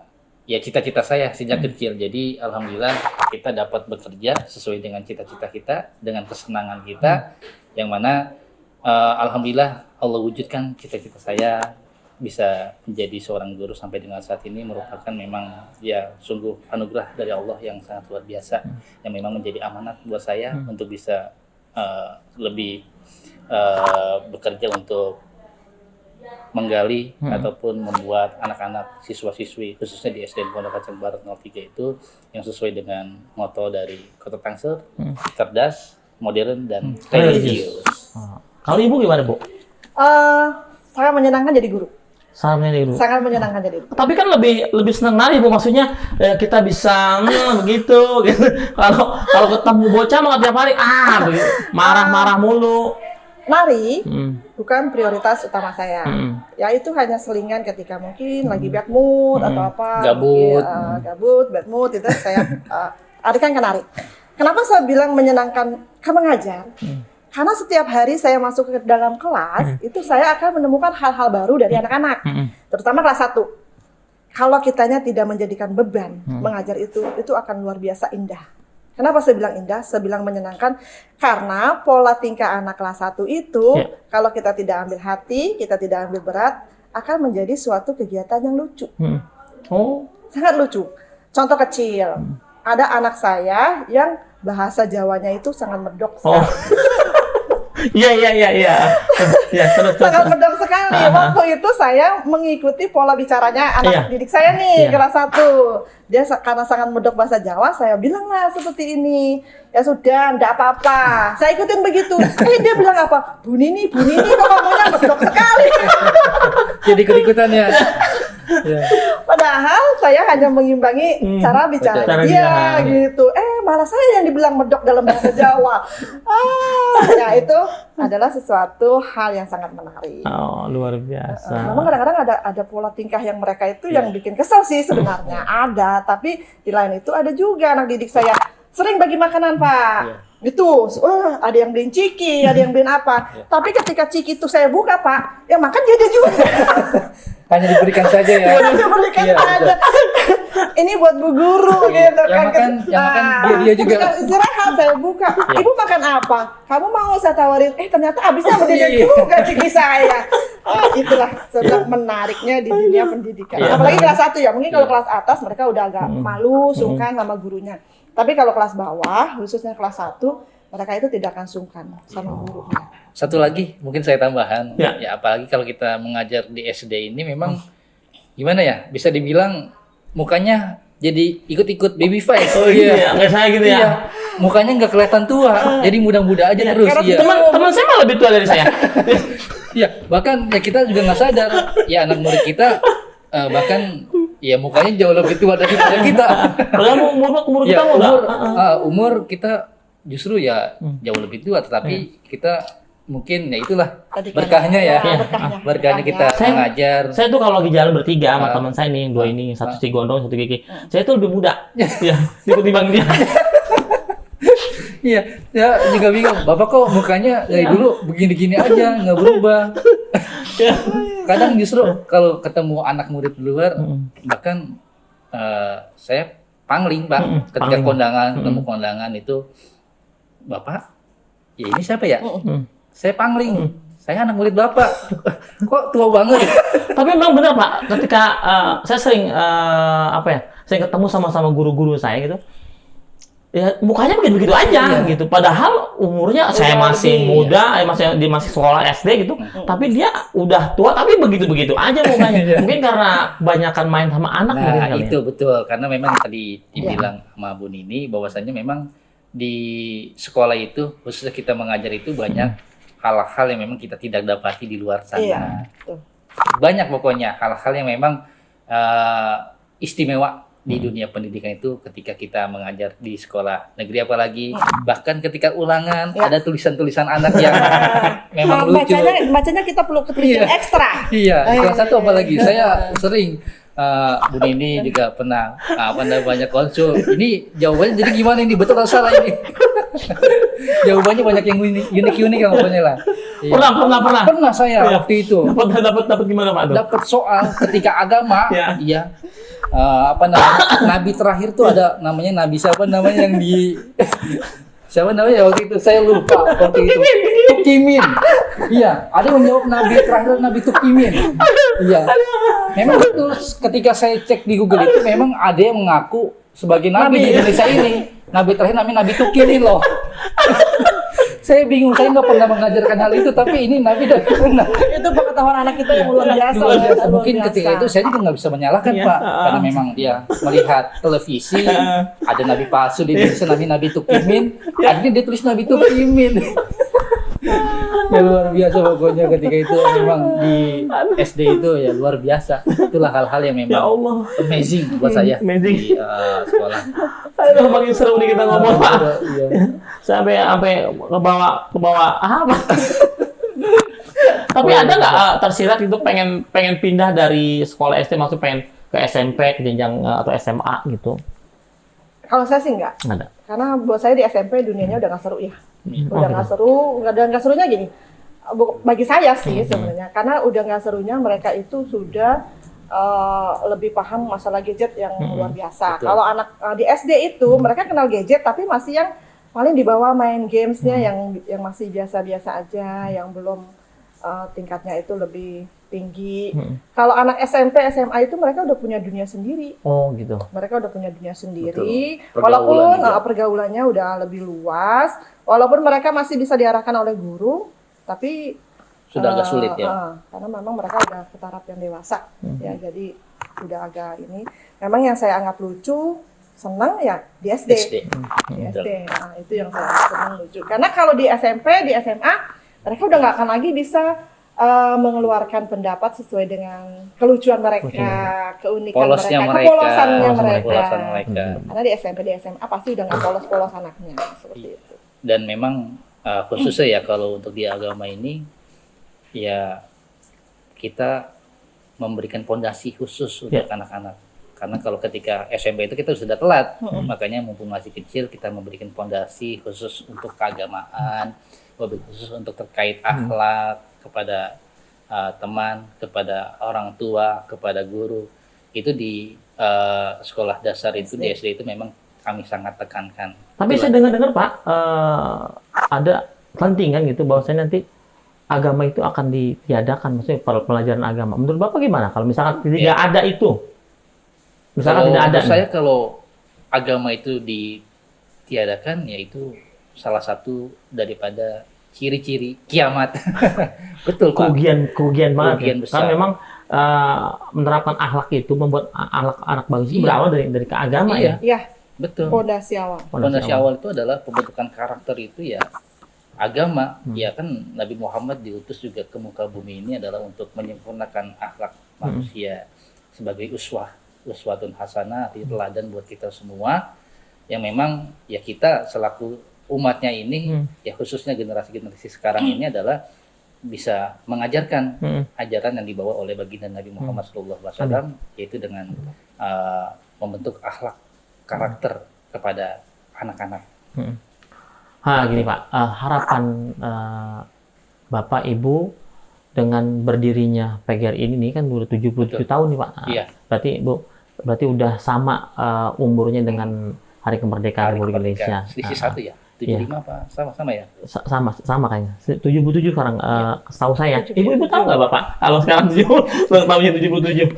S1: ya cita-cita saya sejak kecil. Jadi alhamdulillah kita dapat bekerja sesuai dengan cita-cita kita, dengan kesenangan kita, yang mana alhamdulillah Allah wujudkan cita-cita saya bisa menjadi seorang guru sampai dengan saat ini merupakan memang ya sungguh anugerah dari Allah yang sangat luar biasa, yang memang menjadi amanat buat saya untuk bisa lebih bekerja untuk menggali ataupun membuat anak-anak siswa-siswi khususnya di SDN Pondok Kacang Barat 03 itu yang sesuai dengan moto dari Kota Tangsel, cerdas, modern, dan religius.
S3: Kalau Ibu gimana, Bu?
S2: Sangat menyenangkan jadi guru. Sangat menyenangkan jadi guru.
S3: Tapi kan lebih senang nari Bu, maksudnya kita bisa begitu gitu. Kalau ketemu bocah mah tiap hari begitu. Marah-marah mulu.
S2: Nari bukan prioritas utama saya. Ya itu hanya selingan ketika mungkin lagi bad mood atau apa. Gabut, bad mood itu saya alihkan ke nari. Kenapa saya bilang menyenangkan mengajar? Karena setiap hari saya masuk ke dalam kelas, itu saya akan menemukan hal-hal baru dari anak-anak. Terutama kelas 1. Kalau kitanya tidak menjadikan beban mengajar itu akan luar biasa indah. Kenapa saya bilang indah? Saya bilang menyenangkan karena pola tingkah anak kelas 1 itu kalau kita tidak ambil hati, kita tidak ambil berat, akan menjadi suatu kegiatan yang lucu. Sangat lucu. Contoh kecil, ada anak saya yang bahasa Jawanya itu sangat medok sekali.
S3: Iya. Ya, terus.
S2: Sangat medok sekali. Waktu itu saya mengikuti pola bicaranya anak didik saya nih, kelas 1. Dia karena sangat medok bahasa Jawa, saya bilanglah seperti ini. Ya sudah, enggak apa-apa. Saya ikutin begitu. Dia bilang apa? Bu Nini kok ngomongnya medok sekali.
S1: Jadi ikut-ikutan ya.
S2: Padahal saya hanya mengimbangi cara bicara dia gitu. Malah saya yang dibilang medok dalam bahasa Jawa. Ya itu adalah sesuatu hal yang sangat menarik.
S3: Luar biasa.
S2: Memang kadang-kadang ada pola tingkah yang mereka itu yang bikin kesel sih sebenarnya. Ada, tapi di lain itu ada juga anak didik saya sering bagi makanan, Pak. Gitu, ada yang beliin ciki, ada yang beliin apa. Tapi ketika ciki itu saya buka, Pak, yang makan dia juga.
S1: Hanya diberikan saja ya.
S2: Diberikan saja. Ini buat Bu Guru gitu
S1: yang
S2: kan.
S1: Yang makan dia juga.
S2: Istirahat saya buka. Ibu makan apa? Kamu mau saya tawarin? Ternyata habisnya dia juga ciki saya. Itulah sedang menariknya di dunia pendidikan. Apalagi kelas 1 ya. Mungkin kalau kelas atas mereka udah agak malu, sungkan sama gurunya. Tapi kalau kelas bawah, khususnya kelas 1, mereka itu tidak akan sungkan sama gurunya.
S1: Satu lagi mungkin saya tambahan, ya apalagi kalau kita mengajar di SD ini memang gimana ya, bisa dibilang mukanya jadi ikut-ikut baby face.
S3: Kayak saya gitu ya.
S1: Iya. Mukanya nggak kelihatan tua, jadi muda-muda aja terus.
S3: Teman saya malah lebih tua dari saya.
S1: Iya, bahkan ya kita juga nggak sadar, ya anak murid kita bahkan ya mukanya jauh lebih tua daripada kita.
S3: Kalau umur kita
S1: umur kita justru ya jauh lebih tua, tetapi kita mungkin ya itulah berkahnya ya, berkahnya kita mengajar.
S3: Saya tuh kalau lagi jalan bertiga sama teman saya nih, 2 ini, satu si Gondong, satu Kiki. Saya tuh lebih muda, ya dibanding dia.
S1: Iya, ya juga bingung. Bapak kok mukanya dari dulu begini-gini aja, nggak berubah. Kadang justru kalau ketemu anak murid di luar, bahkan saya pangling, Pak, ketika kondangan, ketemu kondangan itu, Bapak, ya ini siapa ya? Saya pangling, saya anak murid Bapak. Kok tua banget?
S3: Tapi memang benar Pak, ketika saya sering sering ketemu sama guru-guru saya gitu, ya mukanya begitu aja gitu. Padahal umurnya saya masih muda, masih sekolah SD gitu. Tapi dia udah tua, tapi begitu aja mukanya. Mungkin karena banyakan main sama anak.
S1: Nah itu betul, karena memang tadi dibilang sama Bu Nini bahwasannya memang di sekolah itu khususnya kita mengajar itu banyak hal-hal yang memang kita tidak dapati di luar sana. Banyak pokoknya hal-hal yang memang istimewa di dunia pendidikan itu ketika kita mengajar di sekolah negeri, apalagi bahkan ketika ulangan ada tulisan-tulisan anak yang memang lucu.
S2: Bacanya kita perlu ketelitian ekstra.
S1: Kelas 1 apalagi saya sering Bu Nini juga pernah banyak konsul. Ini jawabannya jadi gimana ini, betul atau salah ini? Jawabannya banyak yang unik lah pokoknya lah. Pernah saya waktu itu.
S3: Dapat gimana Pak?
S1: Dapat soal ketika agama. Nabi terakhir tuh ada namanya Nabi siapa namanya yang di siapa namanya waktu itu saya lupa waktu itu. Tukimin. Iya, ada yang menjawab Nabi terakhir Nabi Tukimin. Iya. Memang betul, ketika saya cek di Google itu memang ada yang mengaku sebagai nabi di Indonesia ini. Nabi terakhir namanya Nabi Tukimin loh. Saya bingung, saya nggak pernah mengajarkan hal itu, tapi ini Nabi dari mana?
S2: Itu pengetahuan anak kita yang luar biasa.
S1: Mungkin ketika itu saya juga nggak bisa menyalahkan Pak, karena memang dia melihat televisi, ada Nabi palsu di Indonesia, Nabi Tukimin, akhirnya dia tulis Nabi Tukimin. Ya luar biasa pokoknya ketika itu memang di SD itu ya luar biasa. Itulah hal-hal yang memang
S3: Ya Allah.
S1: amazing buat saya
S3: Amazing.
S1: di sekolah.
S3: Aduh, makin seru nih kita ngomong, Pak.
S1: Iya.
S3: Sampai ke bawah apa? Tapi ada nggak tersirat itu pengen pindah dari sekolah SD, maksudnya pengen ke SMP, ke jenjang atau SMA gitu?
S2: Kalau saya sih enggak.
S3: Nggak ada.
S2: Karena buat saya di SMP dunianya udah nggak seru ya. Udah nggak
S3: gitu.
S2: seru, nggak serunya gini. Bagi saya sih sebenarnya, karena udah nggak serunya mereka itu sudah lebih paham masalah gadget yang luar biasa.
S1: Betul.
S2: Kalau anak di SD itu mereka kenal gadget, tapi masih yang paling di bawah main gamesnya yang masih biasa-biasa aja, yang belum tingkatnya itu lebih tinggi. Kalau anak SMP, SMA itu mereka udah punya dunia sendiri.
S3: Oh gitu.
S2: Mereka udah punya dunia sendiri,
S1: Betul.
S2: walaupun
S1: Pergaulan juga.
S2: pergaulannya udah lebih luas, walaupun mereka masih bisa diarahkan oleh guru, tapi
S1: Sudah agak sulit ya.
S2: karena memang mereka udah ke taraf yang dewasa, ya jadi udah agak ini. Memang yang saya anggap lucu, senang ya di SD.
S1: SD.
S2: Di
S1: Betul.
S2: SD, nah, itu yang saya anggap senang lucu. Karena kalau di SMP, di SMA, mereka udah nggak akan lagi bisa mengeluarkan pendapat sesuai dengan kelucuan mereka, keunikan
S1: Polosnya
S2: mereka,
S1: mereka,
S2: kepolosannya mereka.
S1: kepolosan mereka.
S2: Karena di SMP, di SMA pasti udah nggak polos-polos anaknya seperti itu.
S1: Dan memang khususnya ya kalau untuk di agama ini ya kita memberikan fondasi khusus untuk anak-anak. Karena kalau ketika SMP itu kita sudah telat, makanya mumpung masih kecil kita memberikan fondasi khusus untuk keagamaan, khusus untuk terkait akhlak kepada teman, kepada orang tua, kepada guru. Itu di sekolah dasar itu di SD itu memang kami sangat tekankan.
S3: Tapi saya dengar-dengar Pak, ada pelantikan gitu bahwasanya nanti agama itu akan ditiadakan, maksudnya pelajaran agama. Menurut Bapak gimana kalau misalkan tidak ada itu? Misalkan
S1: Kalau
S3: tidak ada.
S1: menurut saya kalau agama itu ditiadakan, yaitu salah satu daripada ciri-ciri kiamat. Betul Pak.
S3: Kerugian banget.
S1: Kerugian
S3: Ya.
S1: besar.
S3: Karena memang menerapkan akhlak itu membuat anak bangsa
S1: Iya.
S3: berawal dari keagamaan
S1: Iya.
S3: ya.
S2: Ya,
S1: Betul.
S2: fondasi awal.
S1: Fondasi awal itu adalah pembentukan karakter itu ya agama. Ya kan Nabi Muhammad diutus juga ke muka bumi ini adalah untuk menyempurnakan akhlak manusia sebagai uswatun hasanah, teladan buat kita semua yang memang ya kita selaku umatnya ini ya khususnya generasi-generasi sekarang ini adalah bisa mengajarkan ajaran yang dibawa oleh baginda Nabi Muhammad SAW, yaitu dengan membentuk akhlak karakter kepada anak-anak.
S3: Gini Pak, harapan Bapak Ibu dengan berdirinya PGRI ini kan udah 77 tahun nih Pak.
S1: Iya.
S3: Berarti udah sama umurnya dengan Hari Kemerdekaan Republik Indonesia.
S1: Selisih satu ya? 75 apa? Sama ya?
S3: Sama kayaknya. 77 sekarang setahu saya. Ibu tahu nggak Bapak? Kalau sekarang 70 tahunnya 77.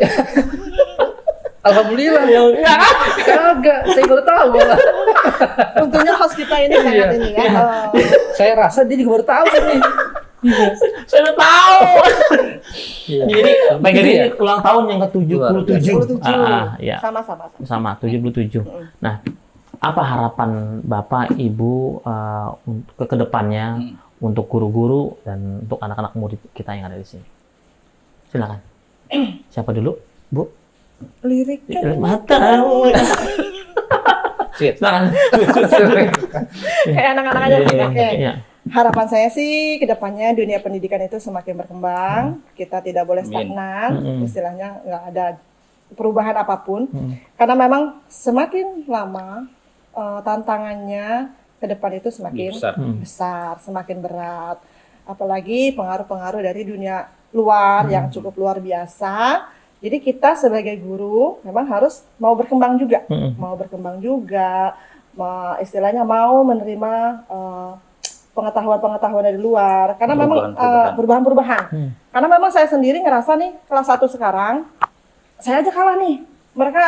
S1: Alhamdulillah.
S3: Ya kan?
S1: Kagak, saya baru tahu malah.
S2: Untungnya host kita ini sangat ini ya.
S1: Saya rasa dia juga baru tahu nih.
S3: Saya udah tahu.
S1: Iya.
S3: Jadi PGRI
S1: ya?
S3: ini ulang tahun yang ke-77.
S2: 77.
S3: Ya.
S2: Sama.
S3: 77. Nah, apa harapan Bapak Ibu ke depannya untuk guru-guru dan untuk anak-anak murid kita yang ada di sini? Silakan. Siapa dulu, Bu?
S2: Lirik kan
S3: Matamu.
S1: Sip.
S3: Silakan.
S2: kayak anak-anak aja sih. Oke.
S3: Iya.
S2: Harapan saya sih ke depannya dunia pendidikan itu semakin berkembang. Kita tidak boleh stagnan. Istilahnya nggak ada perubahan apapun. Karena memang semakin lama tantangannya ke depan itu semakin besar, semakin berat. Apalagi pengaruh-pengaruh dari dunia luar yang cukup luar biasa. Jadi kita sebagai guru memang harus mau berkembang juga, istilahnya mau menerima pengetahuan-pengetahuan dari luar. Karena memang perubahan-perubahan. Karena memang saya sendiri ngerasa nih kelas 1 sekarang, saya aja kalah nih. Mereka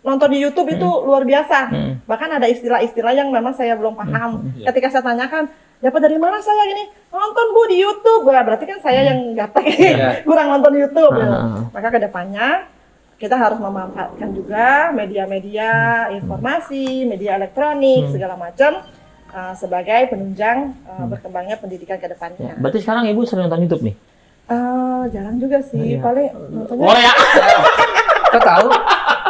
S2: nonton di YouTube itu luar biasa. Bahkan ada istilah-istilah yang memang saya belum paham. Ketika saya tanyakan, dapat dari mana saya gini? Nonton Bu di YouTube. Wah, berarti kan saya yang gatek, kurang nonton YouTube. Maka kedepannya kita harus memanfaatkan juga media-media informasi, media elektronik, segala macam. sebagai penunjang berkembangnya pendidikan ke
S3: Ya,
S2: depannya.
S3: berarti sekarang Ibu sering nonton YouTube nih?
S2: Jarang juga sih,
S3: Iya.
S2: paling nontonnya
S3: Korea.
S1: Kok tahu?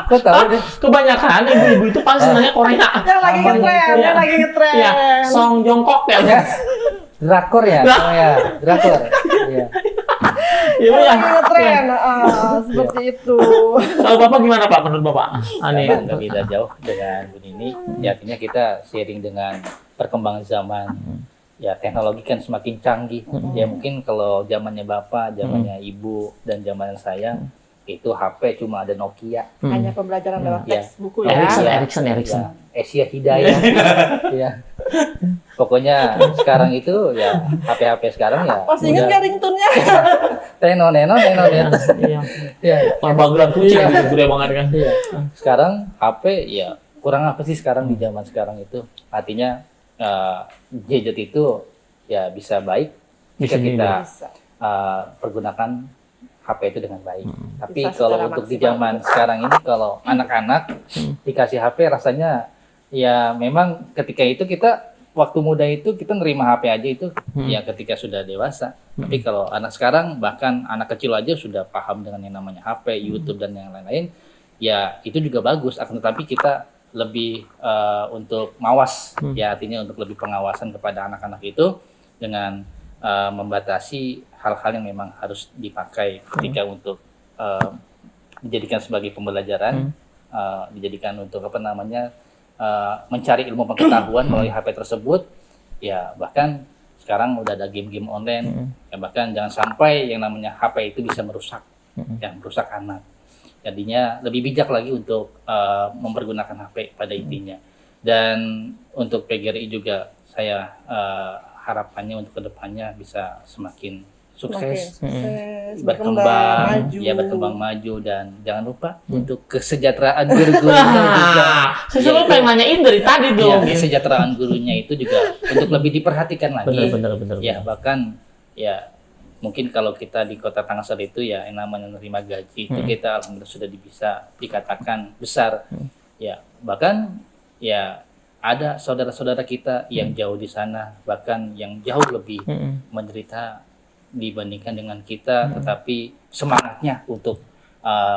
S1: Kok tahu deh?
S3: Kebanyakan ibu-ibu itu pasti nanya Korea.
S2: yang lagi ngetren,
S3: Iya.
S2: yang lagi ngetren.
S3: Iya, Song Jongkok ya.
S1: Drakor ya? Oh ya, drakor. Iya.
S3: Iya,
S2: Yang
S3: ya.
S2: lagi ngetren, seperti itu.
S3: Kalau Bapak gimana Pak menurut Bapak? Ini
S1: Sama nggak beda jauh dengan Bu Nini. Ya, artinya kita sharing dengan perkembangan zaman. Ya, teknologi kan semakin canggih. Ya, mungkin kalau zamannya Bapak, zamannya Ibu, dan zaman saya, itu HP cuma ada Nokia.
S2: Hanya pembelajaran lewat
S1: Iya.
S2: teks buku ya.
S3: Ericsson.
S1: Ya, Asia Hidayah. Ya. Pokoknya sekarang itu ya HP sekarang ya.
S2: Masih ingat nggak ringtone-nya?
S1: Neno.
S3: Iya.
S1: Ya.
S3: Bagelan kucing gede banget kan.
S1: Iya. Sekarang HP ya kurang apa sih sekarang di zaman sekarang itu? Artinya gadget itu ya bisa baik
S3: Bisa
S1: jika kita
S2: Bisa.
S1: pergunakan HP itu dengan baik. Tapi
S2: Bisa
S1: kalau
S2: secara
S1: untuk di
S2: maksimal.
S1: zaman sekarang ini kalau anak-anak dikasih HP rasanya ya memang ketika itu kita waktu muda itu kita nerima HP aja itu ya ketika sudah dewasa. Tapi kalau anak sekarang bahkan anak kecil aja sudah paham dengan yang namanya HP, YouTube dan yang lain-lain, ya itu juga bagus. Akan tetapi kita lebih untuk mawas, ya artinya untuk lebih pengawasan kepada anak-anak itu dengan membatasi hal-hal yang memang harus dipakai ketika untuk dijadikan sebagai pembelajaran, dijadikan untuk apa namanya mencari ilmu pengetahuan melalui HP tersebut. Ya bahkan sekarang udah ada game-game online, ya bahkan jangan sampai yang namanya HP itu bisa merusak, yang merusak anak. Jadinya lebih bijak lagi untuk mempergunakan HP pada intinya. Dan untuk PGRI juga saya harapannya untuk kedepannya bisa semakin sukses, berkembang,
S2: maju.
S1: ya berkembang maju, dan jangan lupa untuk kesejahteraan guru-gurunya juga.
S3: Saya selalu pengen nanyain dari tadi
S1: Ya,
S3: dong.
S1: kesejahteraan gurunya itu juga untuk lebih diperhatikan lagi.
S3: Bener.
S1: Ya bahkan ya mungkin kalau kita di Kota Tangsel itu ya yang namanya menerima gaji itu kita alhamdulillah sudah bisa dikatakan besar. Ya bahkan ya ada saudara-saudara kita yang jauh di sana bahkan yang jauh lebih menderita dibandingkan dengan kita, tetapi semangatnya untuk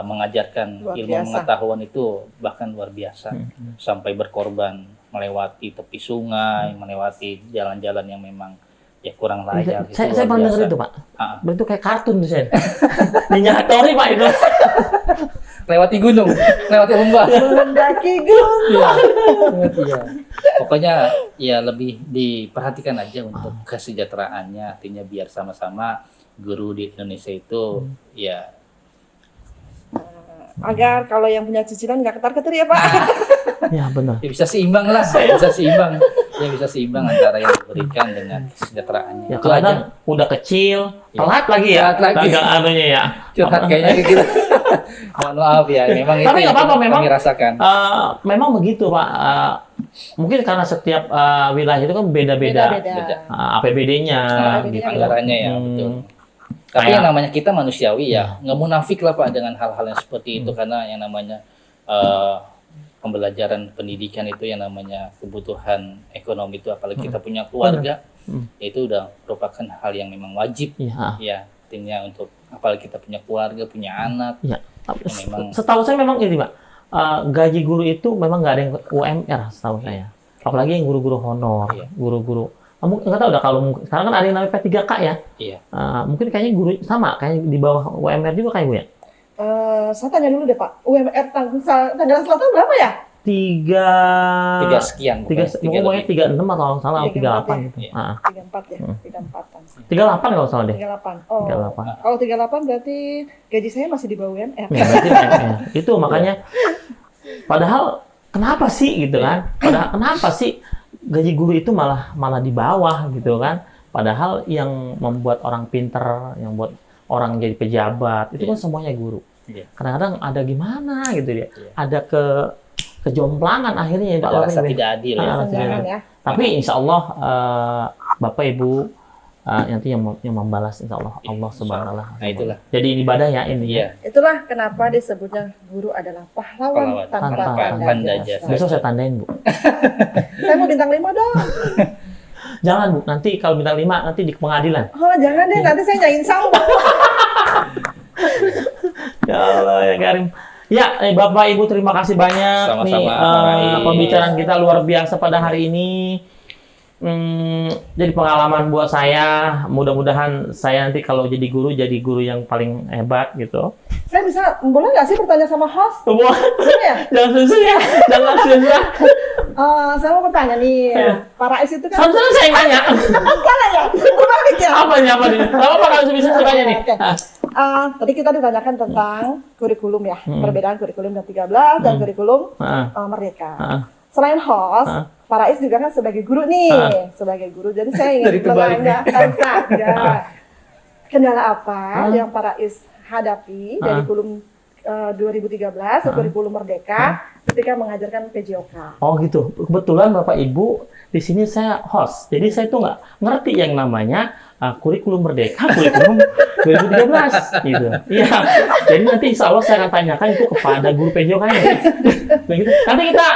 S1: mengajarkan
S2: Luar
S1: ilmu
S2: biasa.
S1: pengetahuan itu bahkan luar biasa, sampai berkorban melewati tepi sungai, melewati jalan-jalan yang memang ya kurang layak. Itu
S3: Saya
S1: luar
S3: pernah
S1: biasa.
S3: denger itu Pak.
S1: Ah.
S3: Itu kayak kartun tuh saya. Ninja Hattori Pak itu.
S1: Lewati gunung, lewati lembah.
S2: Mendaki gunung.
S1: Iya. Pokoknya ya lebih diperhatikan aja untuk kesejahteraannya, artinya biar sama-sama guru di Indonesia itu ya
S2: Agar kalau yang punya cicilan nggak ketar-ketir ya Pak.
S3: Ya benar.
S1: ya bisa seimbang lah, bisa seimbang. Ya bisa seimbang antara yang diberikan dengan kesejahteraannya.
S3: Ya
S1: Itu aja.
S3: kadang udah kecil, telat lagi ya.
S1: Telat lagi.
S3: Gagal anunya ya.
S1: Curhat kayaknya gitu. Mohon maaf ya, memang
S3: Tapi
S1: itu
S3: nggak
S1: yang
S3: apa-apa, memang
S1: kami rasakan.
S3: Memang begitu Pak. Mungkin karena setiap wilayah itu kan beda-beda
S2: Beda-beda.
S3: APBD-nya
S2: APBD-nya
S3: gitu.
S1: Anggarannya ya, betul. Tapi yang namanya kita manusiawi ya, nggak munafik lah Pak dengan hal-hal yang seperti itu, karena yang namanya pembelajaran pendidikan itu yang namanya kebutuhan ekonomi itu, apalagi kita punya keluarga, itu udah merupakan hal yang memang wajib.
S3: Iya.
S1: Ya, artinya untuk apalagi kita punya keluarga, punya anak.
S3: Iya.
S1: Memang-
S3: Setahu saya memang ini Pak, gaji guru itu memang nggak ada yang UMR setahu saya. Apalagi yang guru-guru honor,
S1: Iya.
S3: guru-guru. Kamu nggak tahu dah kalau sekarang kan ada yang namanya P3K ya.
S1: Iya.
S3: Mungkin kayaknya guru sama, kayak di bawah UMR juga kayak Bu ya.
S2: Saya tanya dulu deh Pak, UMR Tangerang Selatan berapa ya?
S3: Tiga
S1: Sekian,
S3: tiga
S1: pokoknya,
S3: pokoknya 36 atau kalau salah
S2: 34
S3: 38
S2: ya?
S3: gitu.
S1: Iya.
S2: 34 ya, 34-an.
S3: 38 kalau salah deh.
S2: 38. Oh,
S3: 38.
S2: kalau 38 berarti gaji saya masih di bawah UMR.
S3: Ya, berarti ya. Itu makanya padahal kenapa sih gitu kan? Padahal kenapa sih gaji guru itu malah di bawah gitu kan? Padahal yang membuat orang pinter, yang buat orang jadi pejabat itu kan semuanya guru.
S1: Iya.
S3: Kadang-kadang ada gimana gitu dia.
S1: Iya.
S3: Ada kejomplangan akhirnya Pak
S1: Ada rasa
S3: Wahid.
S1: tidak adil ya.
S3: Ah,
S2: Senjangan ya.
S3: Tapi insya Allah Bapak Ibu nanti yang membalas insya Allah Allah subhanahu wa ta'ala.
S1: Nah itulah.
S3: Jadi ini ibadah ya ini.
S1: Iya.
S2: Itulah kenapa disebutnya guru adalah pahlawan tanpa tanda jasa.
S3: Besok saya tandain Bu.
S2: Saya mau bintang 5 dong.
S3: Jangan Bu, nanti kalau bintang 5 nanti di pengadilan.
S2: Oh jangan deh, nanti saya nyain sampo.
S3: Ya Allah ya Karim. Ya, Bapak Ibu terima kasih banyak.
S1: Sama-sama,
S3: pembicaraan kita luar biasa pada hari ini. Jadi pengalaman buat saya. Mudah-mudahan saya nanti kalau jadi guru yang paling hebat gitu.
S2: Saya boleh nggak sih bertanya sama host?
S3: Boleh.
S2: Ya?
S3: Jangan susah ya, jangan susah.
S2: Saya mau bertanya nih, Pak Rais itu kan...
S3: Sama saya yang nanya.
S2: Salah ya? Berbalik ya?
S3: Apa nih? Apa kalau bisa tanya nih?
S2: Oke. Tadi kita ditanyakan tentang kurikulum ya, perbedaan kurikulum 13 dan kurikulum Merdeka. Selain host, Pak Rais juga kan sebagai guru nih, sebagai guru. Jadi saya ingin menanyakan saja kendala apa yang Pak Rais hadapi dari kurikulum 2013 atau kurikulum Merdeka ketika mengajarkan PJOK.
S3: Oh gitu. Kebetulan Bapak Ibu di sini saya host, jadi saya tuh nggak ngerti yang namanya kurikulum Merdeka, kurikulum 2013 gitu. Iya. Jadi nanti insya Allah saya akan tanyakan itu kepada guru PJOK-nya. Begitu. Nanti kita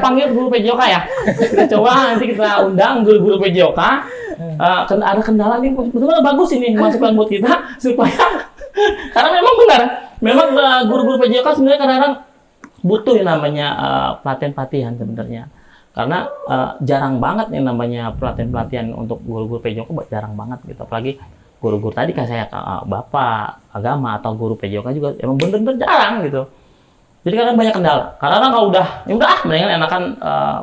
S3: panggil guru PJOK ya. Kita coba nanti kita undang guru-guru PJOK. Ada kendala nih, betul-betul bagus ini masukan buat kita supaya karena memang benar, memang guru-guru PJOK sebenarnya kadang-kadang butuh yang namanya pelatihan-pelatihan sebenarnya. Karena jarang banget yang namanya pelatihan-pelatihan untuk guru-guru PJOK, jarang banget gitu. Apalagi guru-guru tadi kayak saya Bapak Agama atau guru PJOK juga emang bener-bener jarang gitu. Jadi kadang banyak kendala. Kadang kalau udah mendingan enakan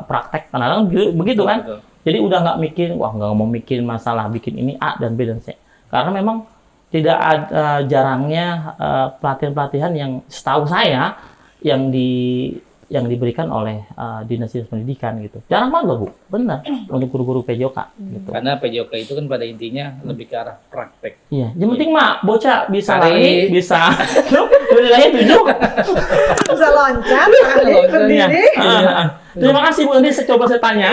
S3: praktek. Kadang begitu kan.
S1: Betul.
S3: Jadi udah nggak nggak mau mikirin masalah bikin ini A dan B dan C. Karena memang tidak ada jarangnya pelatihan-pelatihan yang setahu saya yang diberikan oleh Dinas Pendidikan gitu. Jarang banget loh Bu, benar untuk guru-guru PJOK gitu.
S1: Karena PJOK itu kan pada intinya lebih ke arah praktek.
S3: Iya, yang penting mak bocah bisa lari, bisa nilainya 7.
S2: Bisa loncat, berdiri.
S3: Terima kasih Bu, nanti saya tanya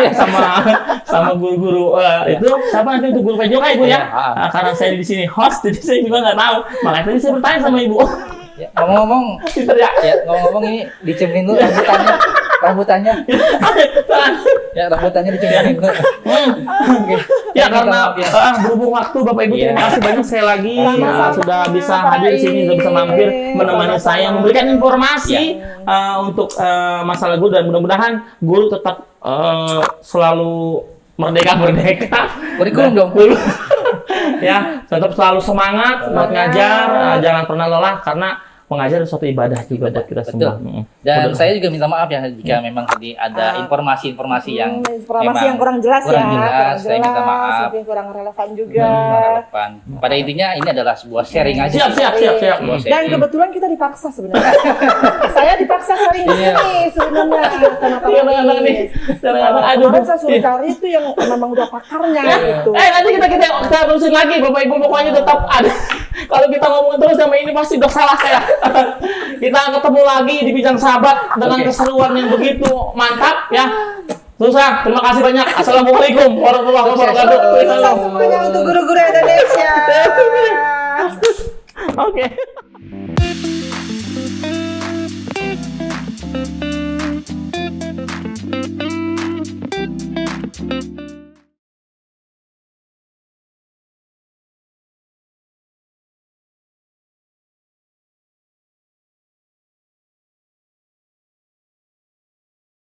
S3: sama guru-guru itu siapa nanti untuk guru PJOK Ibu ya. Karena saya di sini host, jadi saya juga nggak tahu. Makanya tadi saya bertanya sama Ibu.
S1: Ya, ngomong-ngomong, ngomong-ngomong ini dicemplin dulu rambutannya. Ya, rambutannya dicemplin dulu.
S3: Ya karena berhubung waktu Bapak Ibu terima kasih banyak sekali lagi sudah bisa hadir di sini, sudah bisa mampir menemani saya memberikan informasi untuk masalah guru, dan mudah-mudahan guru tetap selalu merdeka.
S1: Kurikulum dong.
S3: Ya, tetap selalu semangat ngajar, jangan pernah lelah karena mengajar suatu ibadah juga buat kita semua.
S1: Dan saya juga minta maaf ya jika memang tadi ada informasi-informasi yang
S2: kurang jelas
S1: kurang jelas. Saya minta maaf.
S2: Mungkin kurang relevan juga.
S1: Relevan. Pada intinya ini adalah sebuah sharing aja.
S3: Siap.
S2: Dan kebetulan kita dipaksa sebenarnya. Saya dipaksa sharing di sini sebenarnya sama Pak Rais. Kemarin saya suruh cari itu yang memang udah pakarnya gitu.
S3: Nanti kita terusin lagi Bapak Ibu, pokoknya tetap ada. Kalau kita ngomong terus sama ini pasti udah salah saya. Kita ketemu lagi di Bincang Sahabat dengan keseruan yang begitu mantap ya. Susah, terima kasih banyak. Assalamualaikum warahmatullahi wabarakatuh.
S2: Sukses semuanya untuk guru-guru Indonesia.
S3: Oke.